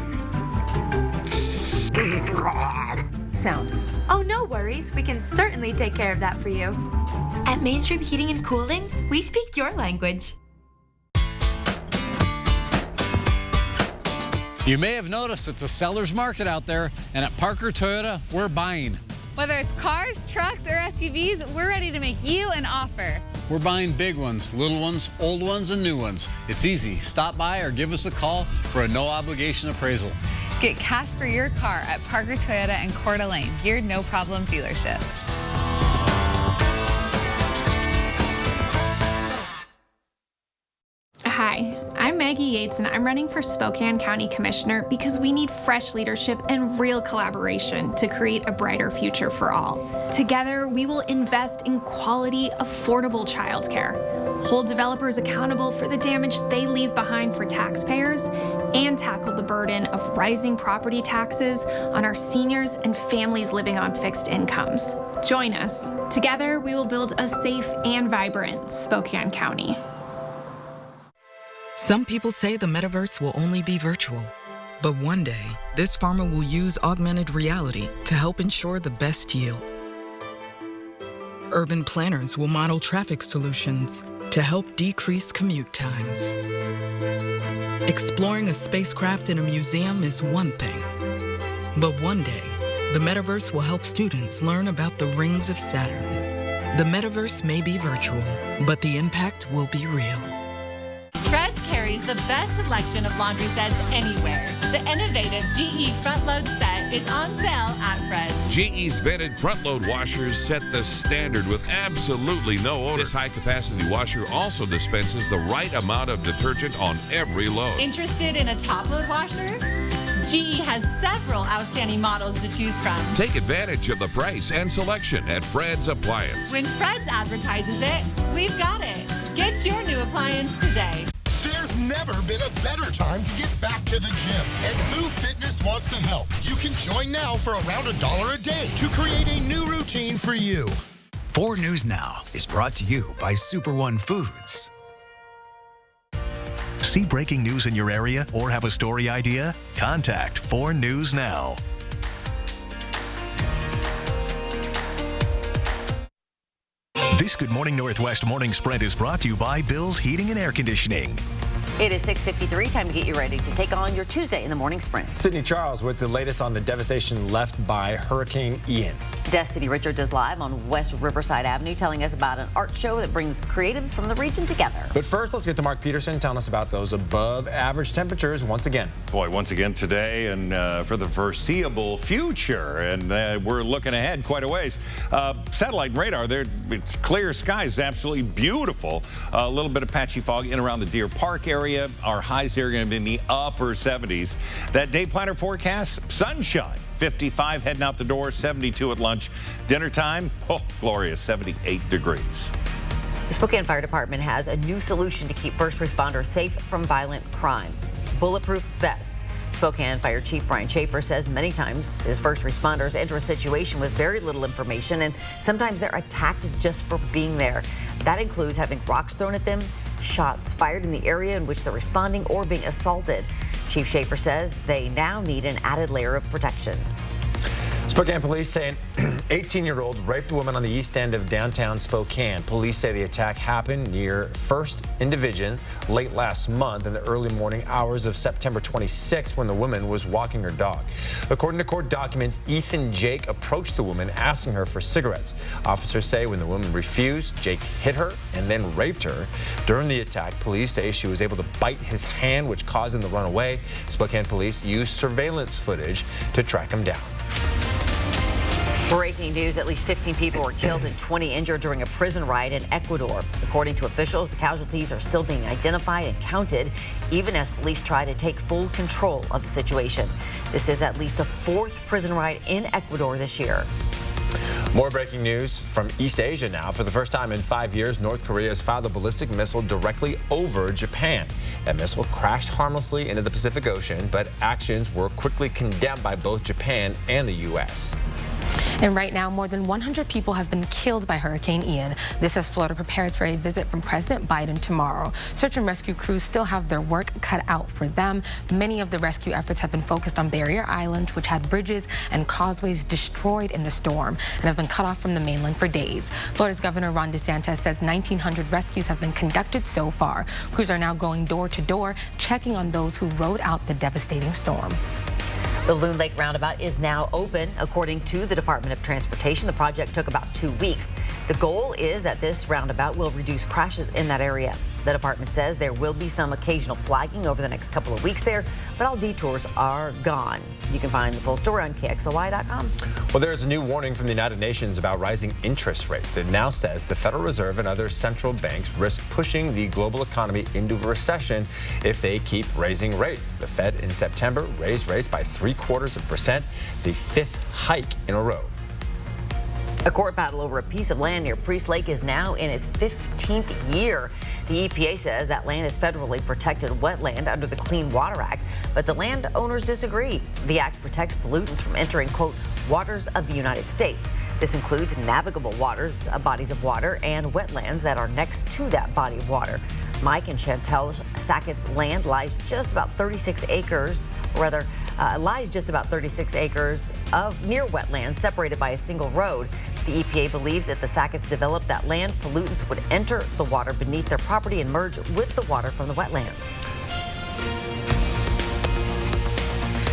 sound. Oh, no worries. We can certainly take care of that for you. At Mainstream Heating and Cooling, we speak your language. You may have noticed it's a seller's market out there, and at Parker Toyota, we're buying. Whether it's cars, trucks, or SUVs, we're ready to make you an offer. We're buying big ones, little ones, old ones, and new ones. It's easy. Stop by or give us a call for a no-obligation appraisal. Get cash for your car at Parker Toyota and Coeur d'Alene, your no-problem dealership. Hi, I'm Maggie Yates, and I'm running for Spokane County Commissioner because we need fresh leadership and real collaboration to create a brighter future for all. Together, we will invest in quality, affordable childcare, hold developers accountable for the damage they leave behind for taxpayers, and tackle the burden of rising property taxes on our seniors and families living on fixed incomes. Join us. Together, we will build a safe and vibrant Spokane County. Some people say the metaverse will only be virtual. But one day, this farmer will use augmented reality to help ensure the best yield. Urban planners will model traffic solutions to help decrease commute times. Exploring a spacecraft in a museum is one thing. But one day, the metaverse will help students learn about the rings of Saturn. The metaverse may be virtual, but the impact will be real. Fred's carries the best selection of laundry sets anywhere. The innovative GE front load set is on sale at Fred's. GE's vetted front load washers set the standard with absolutely no odor. This high capacity washer also dispenses the right amount of detergent on every load. Interested in a top load washer? GE has several outstanding models to choose from. Take advantage of the price and selection at Fred's Appliance. When Fred's advertises it, we've got it. Get your new appliance today. There's never been a better time to get back to the gym, and Move Fitness wants to help. You can join now for around $1 a day to create a new routine for you. 4 News Now is brought to you by Super One Foods. See breaking news in your area or have a story idea? Contact 4 News Now. This Good Morning Northwest morning spread is brought to you by Bill's Heating and Air Conditioning. It is 6:53, time to get you ready to take on your Tuesday in the morning sprint. Sydney Charles with the latest on the devastation left by Hurricane Ian. Destiny Richards is live on West Riverside Avenue telling us about an art show that brings creatives from the region together. But first, let's get to Mark Peterson telling us about those above average temperatures once again. Boy, once again today and for the foreseeable future. And we're looking ahead quite a ways. Satellite radar, it's clear skies, absolutely beautiful. A little bit of patchy fog in around the Deer Park area. Our highs here are going to be in the upper 70s. That day planner forecast, sunshine. 55 heading out the door, 72 at lunch. Dinner time, oh, glorious, 78 degrees. The Spokane Fire Department has a new solution to keep first responders safe from violent crime. Bulletproof vests. Spokane Fire Chief Brian Schaefer says many times his first responders enter a situation with very little information, and sometimes they're attacked just for being there. That includes having rocks thrown at them, shots fired in the area in which they're responding, or being assaulted. Chief Schaefer says they now need an added layer of protection. Spokane police say an 18-year-old raped a woman on the east end of downtown Spokane. Police say the attack happened near 1st and Division late last month in the early morning hours of September 26 when the woman was walking her dog. According to court documents, Ethan Jake approached the woman asking her for cigarettes. Officers say when the woman refused, Jake hit her and then raped her. During the attack, police say she was able to bite his hand, which caused him to run away. Spokane police used surveillance footage to track him down. Breaking news, at least 15 people were killed and 20 injured during a prison riot in Ecuador. According to officials, the casualties are still being identified and counted, even as police try to take full control of the situation. This is at least the 4th prison riot in Ecuador this year. More breaking news from East Asia now. For the first time in 5 years, North Korea has fired a ballistic missile directly over Japan. That missile crashed harmlessly into the Pacific Ocean, but actions were quickly condemned by both Japan and the U.S. And right now, more than 100 people have been killed by Hurricane Ian. This as Florida prepares for a visit from President Biden tomorrow. Search and rescue crews still have their work cut out for them. Many of the rescue efforts have been focused on Barrier Island, which had bridges and causeways destroyed in the storm and have been cut off from the mainland for days. Florida's Governor Ron DeSantis says 1,900 rescues have been conducted so far. Crews are now going door to door, checking on those who rode out the devastating storm. The Loon Lake Roundabout is now open. According to the Department of Transportation, the project took about 2 weeks. The goal is that this roundabout will reduce crashes in that area. The department says there will be some occasional flagging over the next couple of weeks there, but all detours are gone. You can find the full story on KXLY.com. Well, there's a new warning from the United Nations about rising interest rates. It now says the Federal Reserve and other central banks risk pushing the global economy into a recession if they keep raising rates. The Fed in September raised rates by 0.75%, the 5th hike in a row. A court battle over a piece of land near Priest Lake is now in its 15th year. The EPA says that land is federally protected wetland under the Clean Water Act, but the landowners disagree. The act protects pollutants from entering, quote, waters of the United States. This includes navigable waters, bodies of water, and wetlands that are next to that body of water. Mike and Chantel Sackett's land lies just about 36 acres, of near wetlands separated by a single road. The EPA believes if the Sacketts developed that land, pollutants would enter the water beneath their property and merge with the water from the wetlands.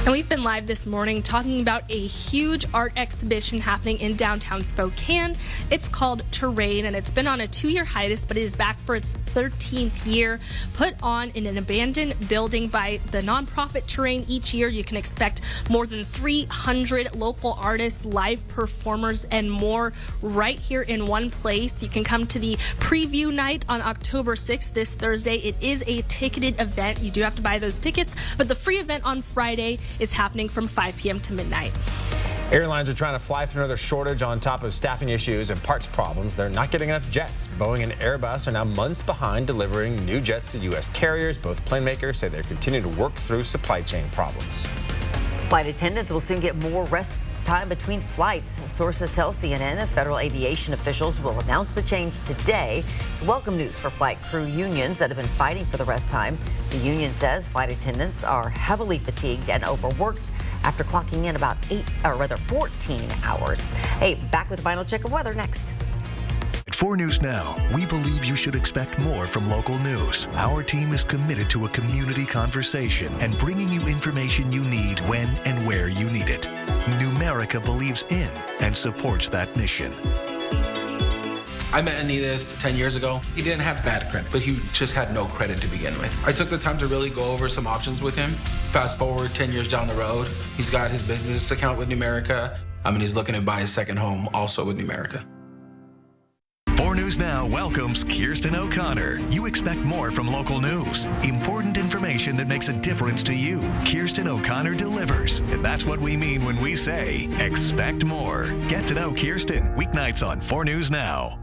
And we've been live this morning talking about a huge art exhibition happening in downtown Spokane. It's called Terrain, and it's been on a 2-year hiatus, but it is back for its 13th year. Put on in an abandoned building by the nonprofit Terrain each year. You can expect more than 300 local artists, live performers, and more right here in one place. You can come to the preview night on October 6th, this Thursday. It is a ticketed event. You do have to buy those tickets, but the free event on Friday is happening from 5 p.m. to midnight. Airlines are trying to fly through another shortage on top of staffing issues and parts problems. They're not getting enough jets. Boeing and Airbus are now months behind delivering new jets to U.S. carriers. Both plane makers say they're continuing to work through supply chain problems. Flight attendants will soon get more rest time between flights. Sources tell CNN federal aviation officials will announce the change today. It's welcome news for flight crew unions that have been fighting for the rest time. The union says flight attendants are heavily fatigued and overworked after clocking in about 14 hours. Hey, back with the final check of weather next. At 4 News Now, we believe you should expect more from local news. Our team is committed to a community conversation and bringing you information you need when and where you need it. Numerica believes in and supports that mission. I met Anidas 10 years ago. He didn't have bad credit, but he just had no credit to begin with. I took the time to really go over some options with him. Fast forward 10 years down the road, he's got his business account with Numerica. He's looking to buy a second home also with Numerica. 4 News Now welcomes Kirsten O'Connor. You expect more from local news. Important information that makes a difference to you. Kirsten O'Connor delivers. And that's what we mean when we say, expect more. Get to know Kirsten, weeknights on 4 News Now.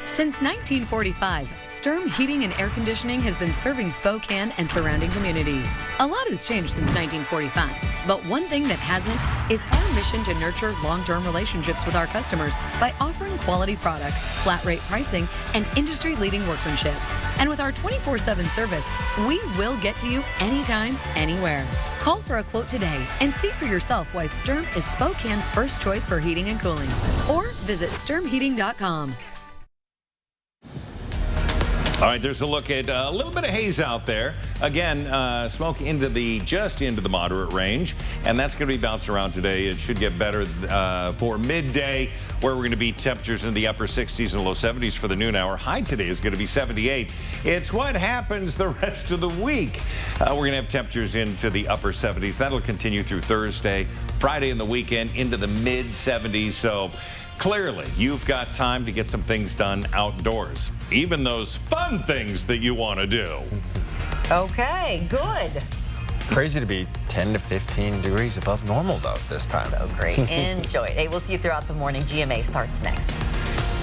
Since 1945, Sturm Heating and Air Conditioning has been serving Spokane and surrounding communities. A lot has changed since 1945, but one thing that hasn't is our mission to nurture long-term relationships with our customers by offering quality products, flat rate pricing, and industry-leading workmanship. And with our 24/7 service, we will get to you anytime, anywhere. Call for a quote today and see for yourself why Sturm is Spokane's first choice for heating and cooling. Or visit sturmheating.com. All right, there's a look at a little bit of haze out there. Again, smoke just into the moderate range, and that's going to be bouncing around today. It should get better for midday, where we're going to be temperatures in the upper 60s and low 70s for the noon hour. High today is going to be 78. It's what happens the rest of the week. We're going to have temperatures into the upper 70s. That'll continue through Thursday, Friday, and the weekend into the mid 70s. So clearly, you've got time to get some things done outdoors, even those fun things that you want to do. Okay, good. Crazy to be 10 to 15 degrees above normal, though, this time. So great. Enjoy it. Hey, we'll see you throughout the morning. GMA starts next.